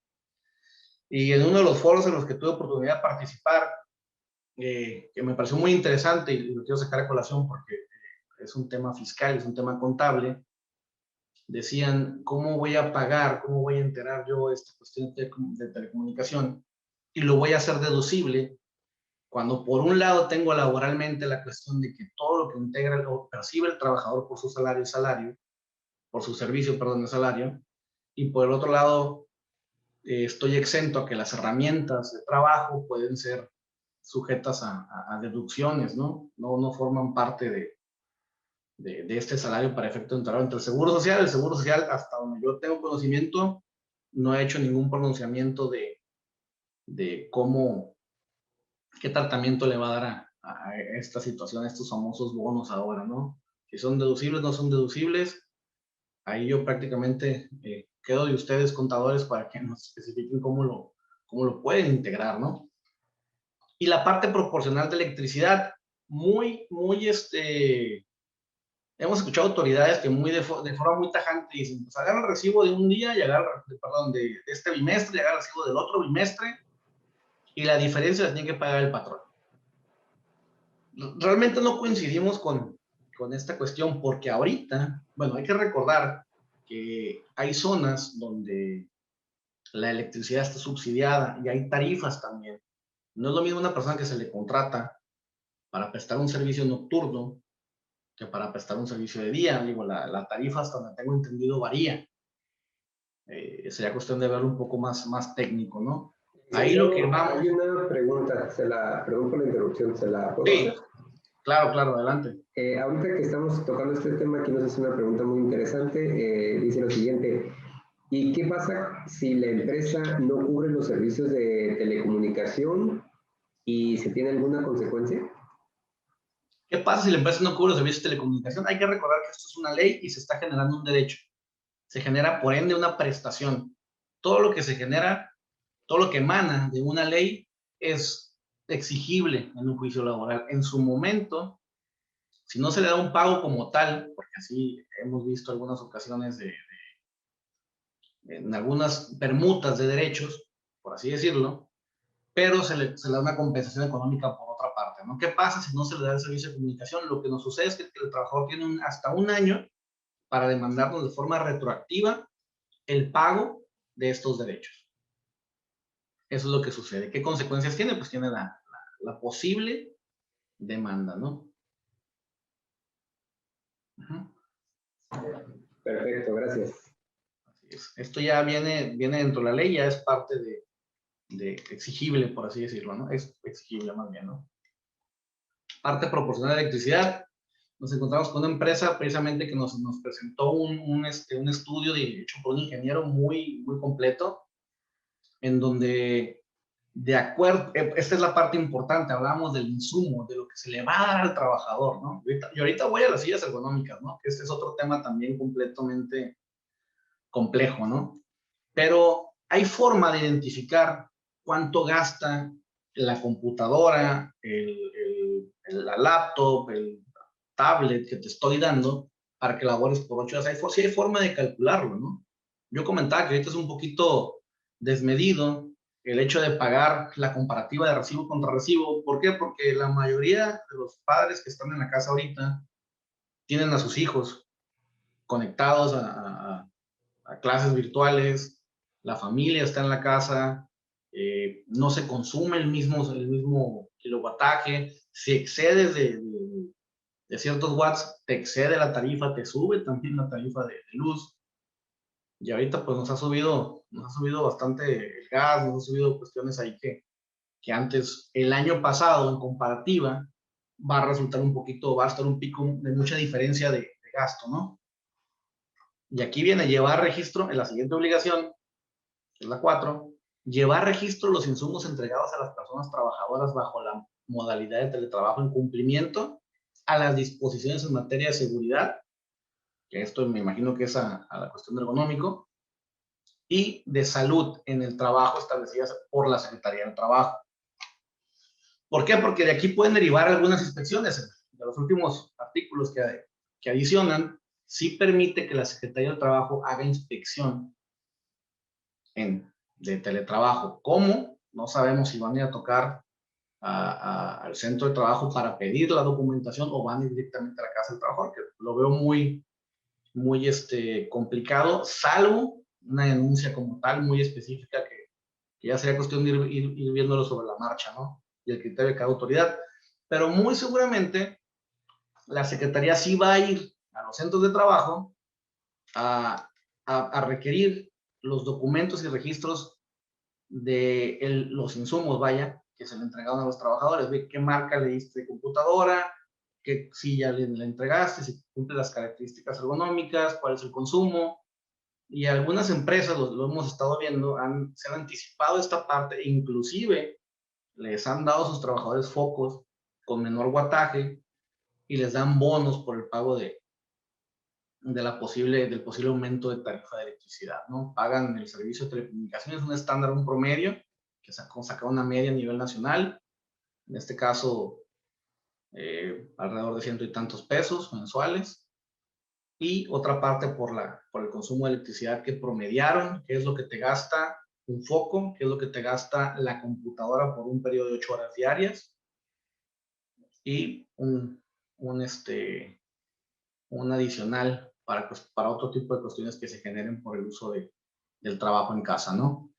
Y en uno de los foros en los que tuve oportunidad de participar, que me pareció muy interesante y lo quiero sacar a colación porque es un tema fiscal, es un tema contable, decían, ¿cómo voy a pagar, cómo voy a enterar yo esta cuestión de telecomunicación? Y lo voy a hacer deducible cuando por un lado tengo laboralmente la cuestión de que todo lo que integra o percibe el trabajador por su salario es salario, por su servicio, perdón, es salario, y por el otro lado estoy exento a que las herramientas de trabajo pueden ser sujetas a deducciones, ¿no? No forman parte de este salario para efecto de trabajo. Entre el Seguro Social, hasta donde yo tengo conocimiento, no ha hecho ningún pronunciamiento de cómo, qué tratamiento le va a dar a esta situación, a estos famosos bonos ahora, ¿no? Si son deducibles, no son deducibles. Ahí yo prácticamente quedo de ustedes, contadores, para que nos especifiquen cómo lo pueden integrar, ¿no? Y la parte proporcional de electricidad, muy, hemos escuchado autoridades que de forma muy tajante dicen, pues agarra el recibo de un día y perdón, de este bimestre, y agarra el recibo del otro bimestre, y la diferencia la tiene que pagar el patrón. Realmente no coincidimos con esta cuestión, porque ahorita, bueno, hay que recordar que hay zonas donde la electricidad está subsidiada y hay tarifas también. No es lo mismo una persona que se le contrata para prestar un servicio nocturno que para prestar un servicio de día. Digo, la tarifa, hasta donde tengo entendido, varía. Sería cuestión de verlo un poco más técnico, ¿no? Ahí lo que vamos... Hay una pregunta, perdón por la interrupción, ¿se la puedo hacer? Claro, adelante. Ahorita que estamos tocando este tema, aquí nos hace una pregunta muy interesante. Dice lo siguiente: ¿y qué pasa si la empresa no cubre los servicios de telecomunicación y se tiene alguna consecuencia? ¿Qué pasa si la empresa no cubre los servicios de telecomunicación? Hay que recordar que esto es una ley y se está generando un derecho. Se genera, por ende, una prestación. Todo lo que se genera, todo lo que emana de una ley es exigible en un juicio laboral. En su momento, si no se le da un pago como tal, porque así hemos visto algunas ocasiones en algunas permutas de derechos, por así decirlo, pero se le da una compensación económica por otra parte, ¿no? ¿Qué pasa si no se le da el servicio de comunicación? Lo que nos sucede es que el trabajador tiene hasta un año para demandarnos de forma retroactiva el pago de estos derechos. Eso es lo que sucede. ¿Qué consecuencias tiene? Pues tiene la posible demanda, ¿no? Perfecto, gracias. Así es. Esto ya viene dentro de la ley, ya es parte de exigible, por así decirlo, ¿no? Es exigible más bien, ¿no? Parte proporcional de electricidad. Nos encontramos con una empresa precisamente que nos presentó un estudio hecho por un ingeniero muy completo, en donde, de acuerdo, esta es la parte importante, hablamos del insumo, de lo que se le va a dar al trabajador, ¿no? Y ahorita voy a las sillas ergonómicas, ¿no? Este es otro tema también completamente complejo, ¿no? Pero hay forma de identificar cuánto gasta la computadora, la laptop, el tablet que te estoy dando para que labores por 8 horas. Sí hay forma de calcularlo, ¿no? Yo comentaba que ahorita es un poquito desmedido el hecho de pagar la comparativa de recibo contra recibo. ¿Por qué? Porque la mayoría de los padres que están en la casa ahorita tienen a sus hijos conectados a clases virtuales, la familia está en la casa, no se consume el mismo kilowattaje, si excedes de ciertos watts, te excede la tarifa, te sube también la tarifa de luz. Y ahorita pues nos ha subido bastante el gas, nos ha subido cuestiones ahí que antes, el año pasado en comparativa, va a estar un pico de mucha diferencia de gasto, ¿no? Y aquí viene llevar registro en la siguiente obligación, que es la 4, llevar registro de los insumos entregados a las personas trabajadoras bajo la modalidad de teletrabajo en cumplimiento a las disposiciones en materia de seguridad, que esto me imagino que es a la cuestión de ergonómico, y de salud en el trabajo establecidas por la Secretaría del Trabajo. ¿Por qué? Porque de aquí pueden derivar algunas inspecciones. De los últimos artículos que adicionan, sí permite que la Secretaría del Trabajo haga inspección de teletrabajo. ¿Cómo? No sabemos si van a ir a tocar al centro de trabajo para pedir la documentación o van a ir directamente a la casa del trabajador, que lo veo muy complicado, salvo una denuncia como tal muy específica que ya sería cuestión de ir viéndolo sobre la marcha, ¿no? Y el criterio de cada autoridad. Pero muy seguramente la Secretaría sí va a ir a los centros de trabajo a requerir los documentos y registros de los insumos, vaya, que se le entregaron a los trabajadores. Ve qué marca le diste de computadora, qué silla le entregaste, si cumple las características ergonómicas, cuál es el consumo. Y algunas empresas, lo hemos estado viendo, se han anticipado esta parte e inclusive les han dado a sus trabajadores focos con menor wattaje y les dan bonos por el pago del posible aumento de tarifa de electricidad, ¿no? Pagan el servicio de telecomunicaciones, un estándar, un promedio, que saca una media a nivel nacional, en este caso alrededor de 100 y tantos pesos mensuales, y otra parte por el consumo de electricidad que promediaron, que es lo que te gasta un foco, que es lo que te gasta la computadora por un periodo de 8 horas diarias, y un adicional para otro tipo de cuestiones que se generen por el uso del trabajo en casa, ¿no?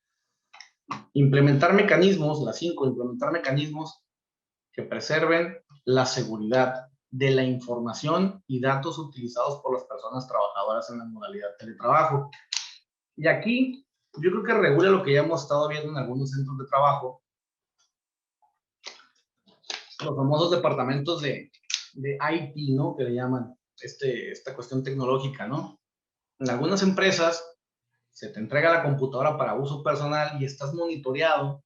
Implementar mecanismos, la 5, implementar mecanismos que preserven la seguridad de la información y datos utilizados por las personas trabajadoras en la modalidad de teletrabajo. Y aquí yo creo que regula lo que ya hemos estado viendo en algunos centros de trabajo, los famosos departamentos de IT, ¿no? Que le llaman esta cuestión tecnológica, ¿no? En algunas empresas se te entrega la computadora para uso personal y estás monitoreado.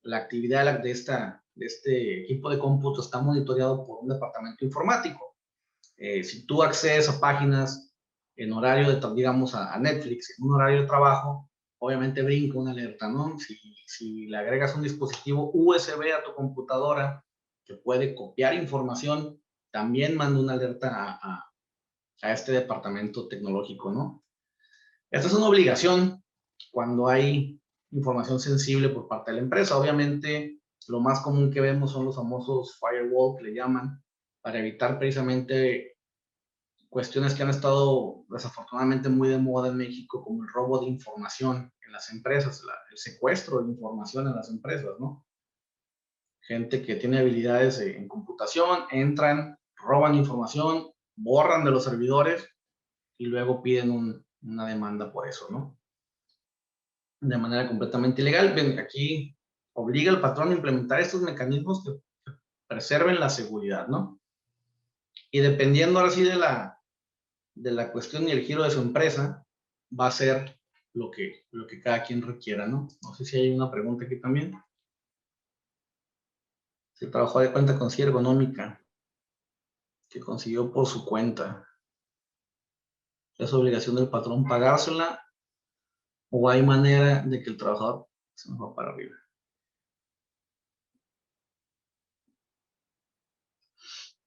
La actividad de este equipo de cómputo está monitoreado por un departamento informático. Si tú accedes a páginas en horario digamos, a Netflix, en un horario de trabajo, obviamente brinca una alerta, ¿no? Si le agregas un dispositivo USB a tu computadora que puede copiar información, también manda una alerta a este departamento tecnológico, ¿no? Esta es una obligación cuando hay información sensible por parte de la empresa. Obviamente, lo más común que vemos son los famosos firewall, que le llaman, para evitar precisamente cuestiones que han estado desafortunadamente muy de moda en México, como el robo de información en las empresas, el secuestro de información en las empresas, ¿no? Gente que tiene habilidades en computación, entran, roban información, borran de los servidores y luego piden una demanda por eso, ¿no? De manera completamente ilegal. Ven, aquí obliga al patrón a implementar estos mecanismos que preserven la seguridad, ¿no? Y dependiendo ahora sí de la cuestión y el giro de su empresa, va a ser lo que cada quien requiera, ¿no? No sé si hay una pregunta aquí también. Si el trabajador cuenta con silla ergonómica que consiguió por su cuenta, ¿es obligación del patrón pagársela o hay manera de que el trabajador se nos va para arriba?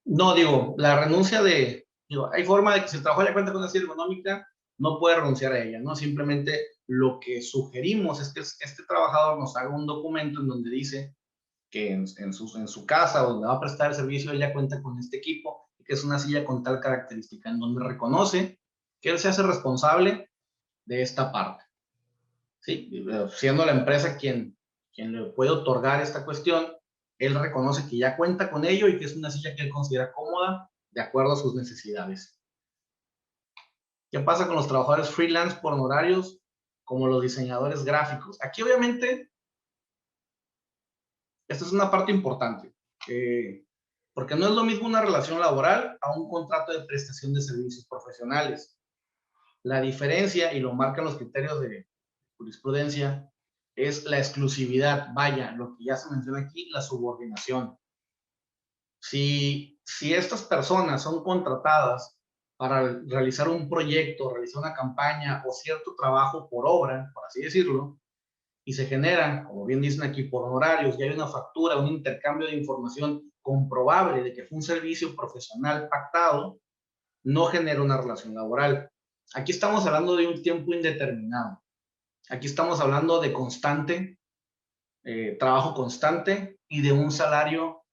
No, digo, la renuncia digo, hay forma de que si el trabajador ya cuenta con una silla ergonómica, no puede renunciar a ella, ¿no? Simplemente lo que sugerimos es que este trabajador nos haga un documento en donde dice que en su casa, donde va a prestar el servicio, ella cuenta con este equipo, que es una silla con tal característica, en donde reconoce que él se hace responsable de esta parte, ¿sí? Siendo la empresa quien le puede otorgar esta cuestión, él reconoce que ya cuenta con ello y que es una silla que él considera cómoda de acuerdo a sus necesidades. ¿Qué pasa con los trabajadores freelance por honorarios, como los diseñadores gráficos? Aquí obviamente, esta es una parte importante, porque no es lo mismo una relación laboral a un contrato de prestación de servicios profesionales. La diferencia, y lo marcan los criterios de jurisprudencia, es la exclusividad, vaya, lo que ya se menciona aquí, la subordinación. Si estas personas son contratadas para realizar un proyecto, realizar una campaña o cierto trabajo por obra, por así decirlo, y se generan, como bien dicen aquí, por honorarios, y hay una factura, un intercambio de información comprobable de que fue un servicio profesional pactado, no genera una relación laboral. Aquí estamos hablando de un tiempo indeterminado. Aquí estamos hablando de constante, trabajo constante y de un salario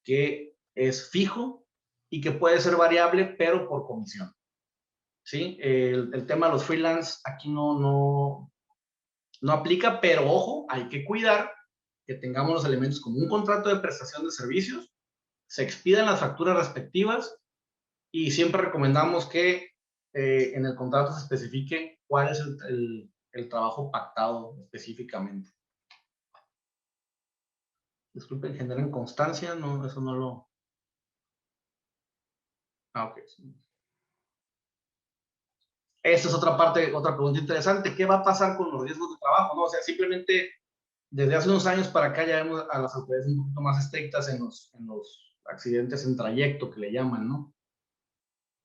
que es fijo y que puede ser variable, pero por comisión. ¿Sí? El tema de los freelance aquí no aplica, pero ojo, hay que cuidar que tengamos los elementos como un contrato de prestación de servicios, se expidan las facturas respectivas y siempre recomendamos que en el contrato se especifique cuál es el trabajo pactado específicamente. Disculpen, generan constancia, no, eso no lo... Ah, ok. Esta es otra parte, otra pregunta interesante. ¿Qué va a pasar con los riesgos de trabajo? ¿No? O sea, simplemente desde hace unos años para acá ya vemos a las autoridades un poquito más estrictas en los accidentes en trayecto que le llaman, ¿no?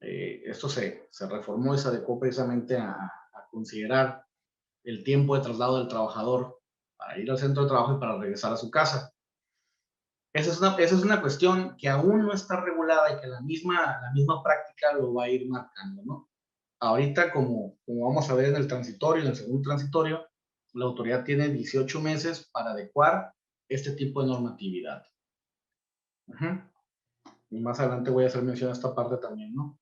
Esto se reformó y se adecuó precisamente a considerar el tiempo de traslado del trabajador para ir al centro de trabajo y para regresar a su casa. Esa es una cuestión que aún no está regulada y que la misma práctica lo va a ir marcando, ¿no? Ahorita, como vamos a ver en el transitorio, en el segundo transitorio, la autoridad tiene 18 meses para adecuar este tipo de normatividad. Y más adelante voy a hacer mención a esta parte también, ¿no?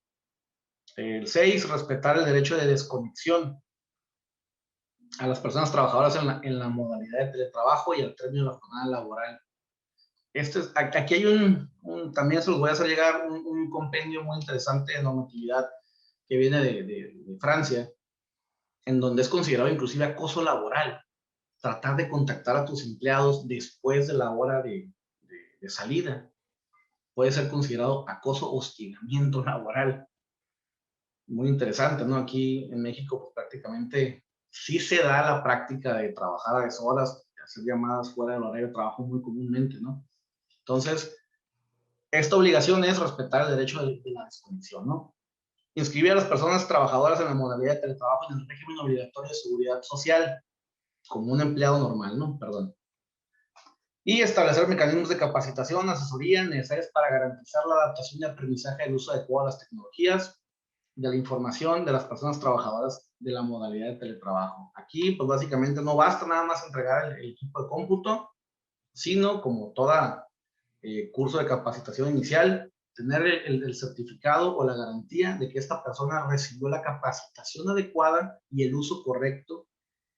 El 6, respetar el derecho de desconexión a las personas trabajadoras en la modalidad de teletrabajo y al término de la jornada laboral. Aquí hay también se los voy a hacer llegar un compendio muy interesante de normatividad que viene de Francia, en donde es considerado inclusive acoso laboral, tratar de contactar a tus empleados después de la hora de salida. Puede ser considerado acoso o hostigamiento laboral. Muy interesante, ¿no? Aquí en México, pues prácticamente sí se da la práctica de trabajar a deshoras, hacer llamadas fuera del horario de trabajo muy comúnmente, ¿no? Entonces, esta obligación es respetar el derecho de la desconexión, ¿no? Inscribir a las personas trabajadoras en la modalidad de teletrabajo en el régimen obligatorio de seguridad social, como un empleado normal, ¿no? Perdón. Y establecer mecanismos de capacitación, asesoría necesarias para garantizar la adaptación y aprendizaje del uso adecuado de las tecnologías, de la información de las personas trabajadoras de la modalidad de teletrabajo. Aquí, pues básicamente no basta nada más entregar el equipo de cómputo, sino como toda curso de capacitación inicial, tener el certificado o la garantía de que esta persona recibió la capacitación adecuada y el uso correcto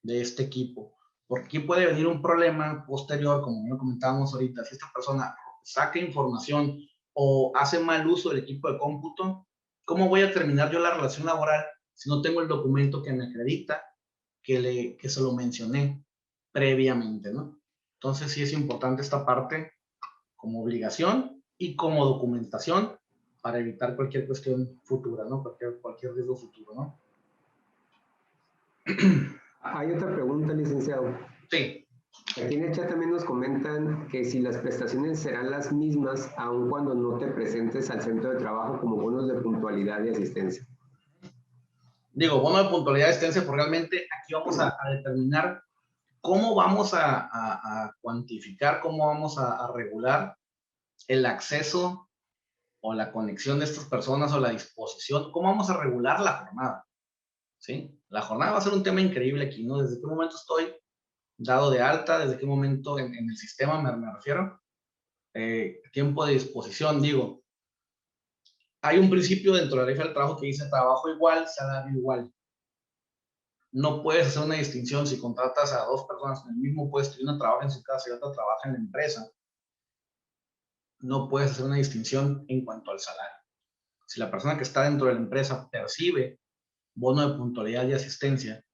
de este equipo. Porque aquí puede venir un problema posterior, como ya comentábamos ahorita, si esta persona saca información o hace mal uso del equipo de cómputo, ¿cómo voy a terminar yo la relación laboral si no tengo el documento que me acredita que se lo mencioné previamente, ¿no? Entonces sí es importante esta parte como obligación y como documentación para evitar cualquier cuestión futura, ¿no? Cualquier riesgo futuro, ¿no? Hay otra pregunta, licenciado. Sí. Aquí en el chat también nos comentan que si las prestaciones serán las mismas aun cuando no te presentes al centro de trabajo como bonos de puntualidad y asistencia. Digo, bono de puntualidad y asistencia, porque realmente aquí vamos a determinar cómo vamos a cuantificar, cómo vamos a regular el acceso o la conexión de estas personas o la disposición, ¿cómo vamos a regular la jornada? ¿Sí? La jornada va a ser un tema increíble aquí, ¿no? ¿Desde qué momento estoy dado de alta? ¿Desde qué momento en el sistema me refiero? Tiempo de disposición, digo. Hay un principio dentro de la ley del trabajo que dice trabajo igual, salario igual. No puedes hacer una distinción si contratas a dos personas en el mismo puesto y una trabaja en su casa y otra trabaja en la empresa. No puedes hacer una distinción en cuanto al salario. Si la persona que está dentro de la empresa percibe bono de puntualidad y asistencia,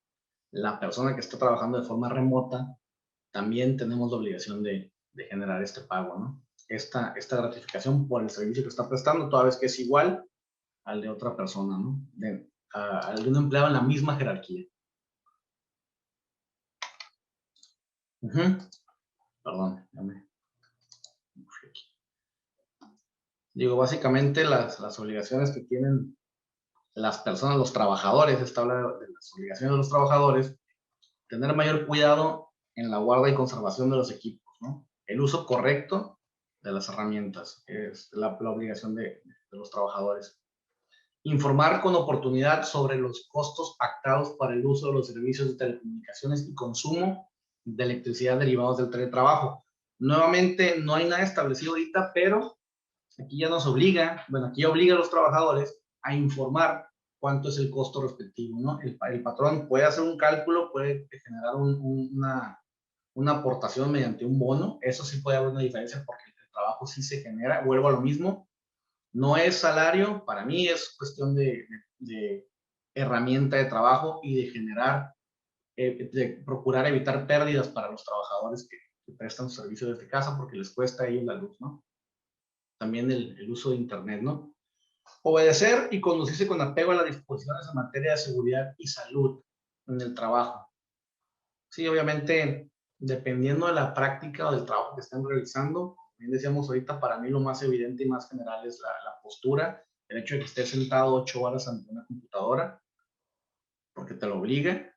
la persona que está trabajando de forma remota, también tenemos la obligación de generar este pago, ¿no? Esta gratificación por el servicio que está prestando, toda vez que es igual al de otra persona, ¿no? Al de un empleado en la misma jerarquía. Perdón, ya me fui aquí. Digo, básicamente las obligaciones que tienen las personas, los trabajadores, esta habla de las obligaciones de los trabajadores, tener mayor cuidado en la guarda y conservación de los equipos, ¿no? El uso correcto de las herramientas es la obligación de los trabajadores. Informar con oportunidad sobre los costos pactados para el uso de los servicios de telecomunicaciones y consumo de electricidad derivados del teletrabajo. Nuevamente, no hay nada establecido ahorita, pero aquí ya nos obliga, bueno, aquí obliga a los trabajadores a informar cuánto es el costo respectivo, ¿no? El patrón puede hacer un cálculo, puede generar una aportación mediante un bono, eso sí puede haber una diferencia porque el trabajo sí se genera, vuelvo a lo mismo, no es salario, para mí es cuestión de herramienta de trabajo y de generar, de procurar evitar pérdidas para los trabajadores que prestan su servicio desde casa porque les cuesta a ellos la luz, ¿no? También el uso de Internet, ¿no? Obedecer y conducirse con apego a las disposiciones en materia de seguridad y salud en el trabajo. Sí, obviamente, dependiendo de la práctica o del trabajo que estén realizando, bien decíamos ahorita, para mí lo más evidente y más general es la postura, el hecho de que estés sentado 8 horas ante una computadora, porque te lo obliga.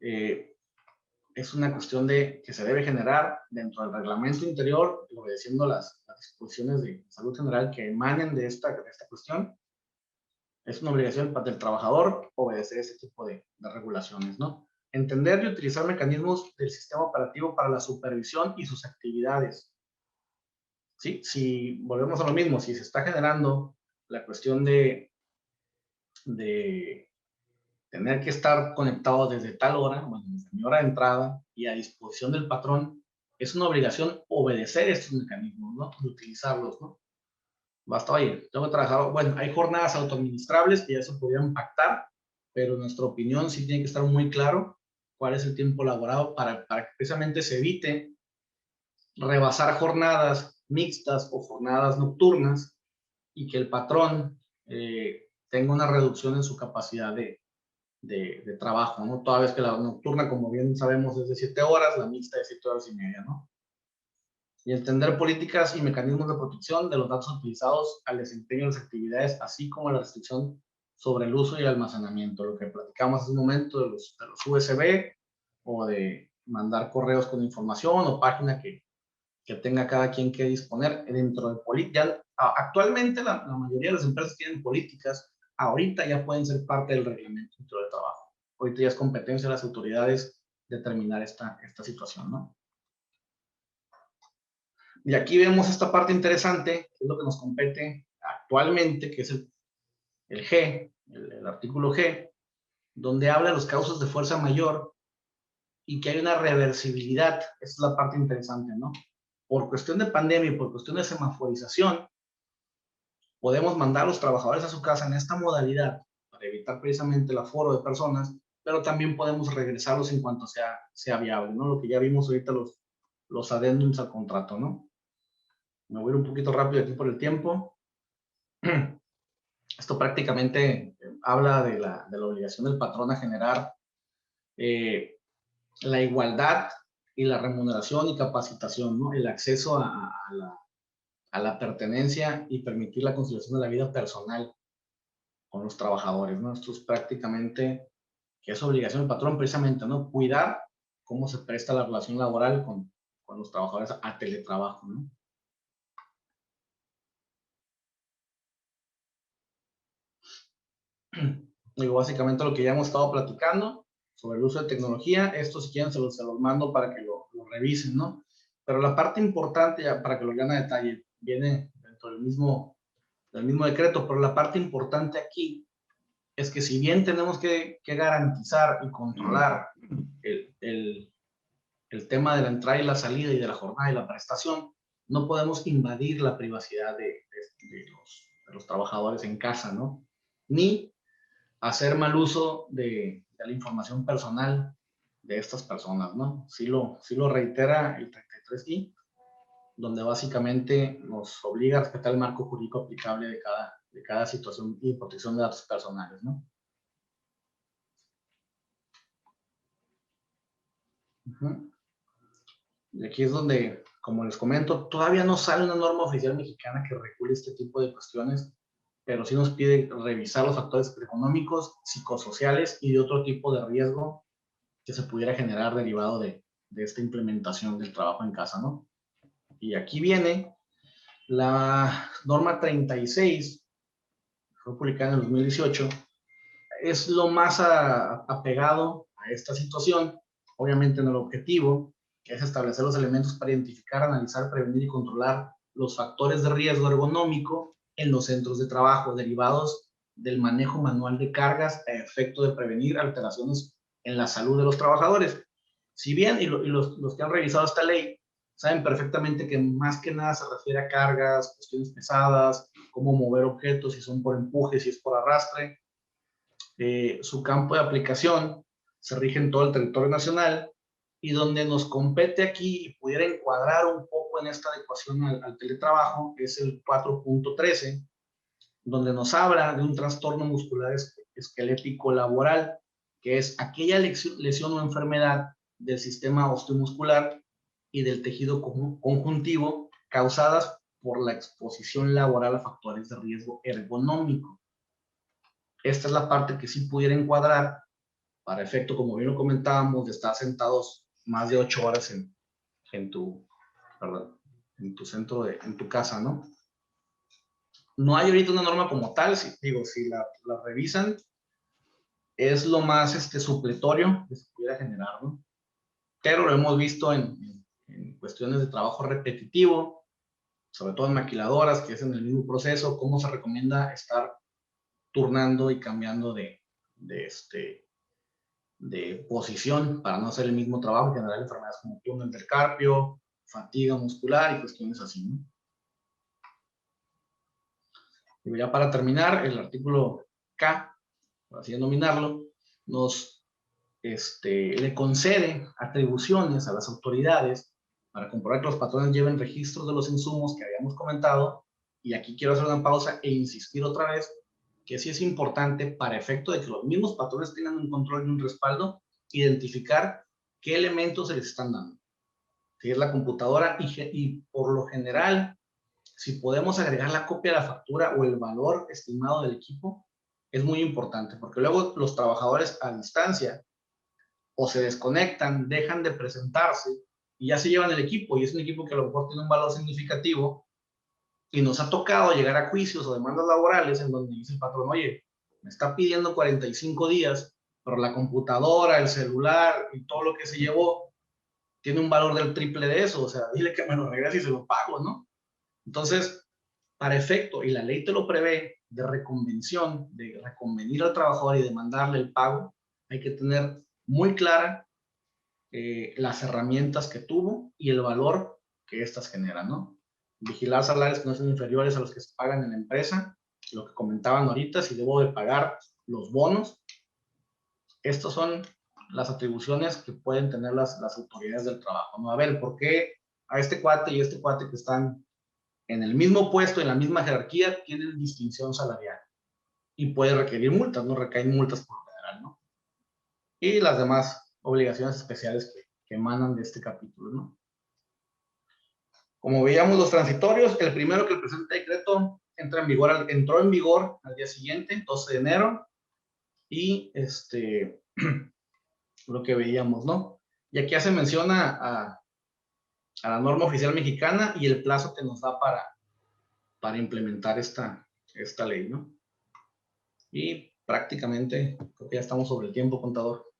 Es una cuestión de que se debe generar dentro del reglamento interior, obedeciendo las disposiciones de salud general que emanen de esta cuestión. Es una obligación del trabajador obedecer ese tipo de regulaciones, ¿no? Entender y utilizar mecanismos del sistema operativo para la supervisión y sus actividades. ¿Sí? Si volvemos a lo mismo, si se está generando la cuestión de tener que estar conectado desde tal hora, bueno, desde mi hora de entrada y a disposición del patrón, es una obligación obedecer estos mecanismos, ¿no? Y utilizarlos, ¿no? Basta, oye, tengo que trabajar, bueno, hay jornadas autoadministrables que ya se podrían pactar, pero en nuestra opinión sí tiene que estar muy claro cuál es el tiempo laborado para que precisamente se evite rebasar jornadas mixtas o jornadas nocturnas y que el patrón tenga una reducción en su capacidad de trabajo, ¿no? Toda vez que la nocturna, como bien sabemos, es de 7 horas, la mixta de 7 horas y media, ¿no? Y entender políticas y mecanismos de protección de los datos utilizados al desempeño de las actividades, así como la restricción sobre el uso y el almacenamiento, lo que platicamos hace un momento de los USB o de mandar correos con información o página que tenga cada quien que disponer dentro de políticas. Actualmente la mayoría de las empresas tienen políticas, ahorita ya pueden ser parte del reglamento dentro del trabajo. Ahorita ya es competencia de las autoridades determinar esta situación, ¿no? Y aquí vemos esta parte interesante, que es lo que nos compete actualmente, que es el G, el artículo G, donde habla de los causas de fuerza mayor y que hay una reversibilidad. Esta es la parte interesante, ¿no? Por cuestión de pandemia y por cuestión de semaforización, podemos mandar a los trabajadores a su casa en esta modalidad para evitar precisamente el aforo de personas, pero también podemos regresarlos en cuanto sea viable, ¿no? Lo que ya vimos ahorita, los adendums al contrato, ¿no? Me voy a ir un poquito rápido aquí por el tiempo. Esto prácticamente habla de la obligación del patrón a generar la igualdad y la remuneración y capacitación, ¿no? El acceso a la pertenencia y permitir la conciliación de la vida personal con los trabajadores, ¿no? Esto es prácticamente que es obligación del patrón precisamente, ¿no? Cuidar cómo se presta la relación laboral con los trabajadores a teletrabajo, ¿no? Digo, básicamente lo que ya hemos estado platicando sobre el uso de tecnología, esto si quieren se los mando para que lo revisen, ¿no? Pero la parte importante, ya para que lo vean a detalle, viene dentro del mismo decreto, pero la parte importante aquí es que si bien tenemos que garantizar y controlar el tema de la entrada y la salida y de la jornada y la prestación, no podemos invadir la privacidad de los trabajadores en casa, ¿no? Ni hacer mal uso de la información personal de estas personas, ¿no? Sí lo reitera el 33I, donde básicamente nos obliga a respetar el marco jurídico aplicable de cada situación y protección de datos personales, ¿no? Y aquí es donde, como les comento, todavía no sale una norma oficial mexicana que regule este tipo de cuestiones, pero sí nos pide revisar los factores económicos, psicosociales y de otro tipo de riesgo que se pudiera generar derivado de esta implementación del trabajo en casa, ¿no? Y aquí viene la norma 36, fue publicada en el 2018, es lo más apegado a esta situación, obviamente en el objetivo, que es establecer los elementos para identificar, analizar, prevenir y controlar los factores de riesgo ergonómico en los centros de trabajo derivados del manejo manual de cargas a efecto de prevenir alteraciones en la salud de los trabajadores. Si bien, y los que han revisado esta ley, saben perfectamente que más que nada se refiere a cargas, cuestiones pesadas, cómo mover objetos, si son por empuje, si es por arrastre. Su campo de aplicación se rige en todo el territorio nacional y donde nos compete aquí y pudiera encuadrar un poco en esta adecuación al teletrabajo es el 4.13, donde nos habla de un trastorno muscular esquelético laboral, que es aquella lesión o enfermedad del sistema osteomuscular y del tejido conjuntivo causadas por la exposición laboral a factores de riesgo ergonómico. Esta es la parte que sí pudiera encuadrar para efecto, como bien lo comentábamos, de estar sentados más de 8 horas en tu centro, en tu casa, ¿no? No hay ahorita una norma como tal, si la revisan, es lo más supletorio que se pudiera generar, ¿no? Pero lo hemos visto en cuestiones de trabajo repetitivo, sobre todo en maquiladoras, que es en el mismo proceso, cómo se recomienda estar turnando y cambiando de posición para no hacer el mismo trabajo, generar enfermedades como túnel del carpio, fatiga muscular y cuestiones así, ¿no? Y ya para terminar, el artículo K, por así denominarlo, nos le concede atribuciones a las autoridades para comprobar que los patrones lleven registros de los insumos que habíamos comentado. Y aquí quiero hacer una pausa e insistir otra vez que sí es importante, para efecto de que los mismos patrones tengan un control y un respaldo, identificar qué elementos se les están dando. Si es la computadora y por lo general, si podemos agregar la copia de la factura o el valor estimado del equipo, es muy importante, porque luego los trabajadores a distancia o se desconectan, dejan de presentarse y ya se llevan el equipo, y es un equipo que a lo mejor tiene un valor significativo, y nos ha tocado llegar a juicios o demandas laborales en donde dice el patrón, oye, me está pidiendo 45 días, pero la computadora, el celular y todo lo que se llevó tiene un valor del triple de eso, o sea, dile que me lo regrese y se lo pago, ¿no? Entonces, para efecto, y la ley te lo prevé, de reconvención, de reconvenir al trabajador y demandarle el pago, hay que tener muy clara las herramientas que tuvo y el valor que éstas generan, ¿no? Vigilar salarios que no sean inferiores a los que se pagan en la empresa, lo que comentaban ahorita, si debo de pagar los bonos. Estas son las atribuciones que pueden tener las autoridades del trabajo, ¿no? A ver, ¿por qué a este cuate y este cuate que están en el mismo puesto, en la misma jerarquía, tienen distinción salarial? Y puede requerir multas, ¿no? Recaen multas por lo general, ¿no? Y las demás obligaciones especiales que emanan de este capítulo, ¿no? Como veíamos los transitorios, el primero que el presente decreto entró en vigor al día siguiente, 12 de enero, y lo que veíamos, ¿no? Y aquí hace mención a la norma oficial mexicana y el plazo que nos da para implementar esta ley, ¿no? Y prácticamente creo que ya estamos sobre el tiempo, contador.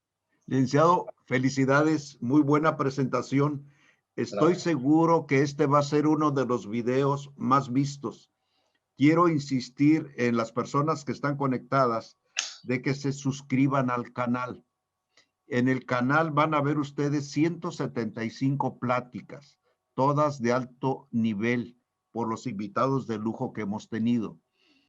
Licenciado, felicidades, muy buena presentación. Estoy Gracias. seguro que este va a ser uno de los videos más vistos. Quiero insistir en las personas que están conectadas de que se suscriban al canal. En el canal van a ver ustedes 175 pláticas, todas de alto nivel por los invitados de lujo que hemos tenido.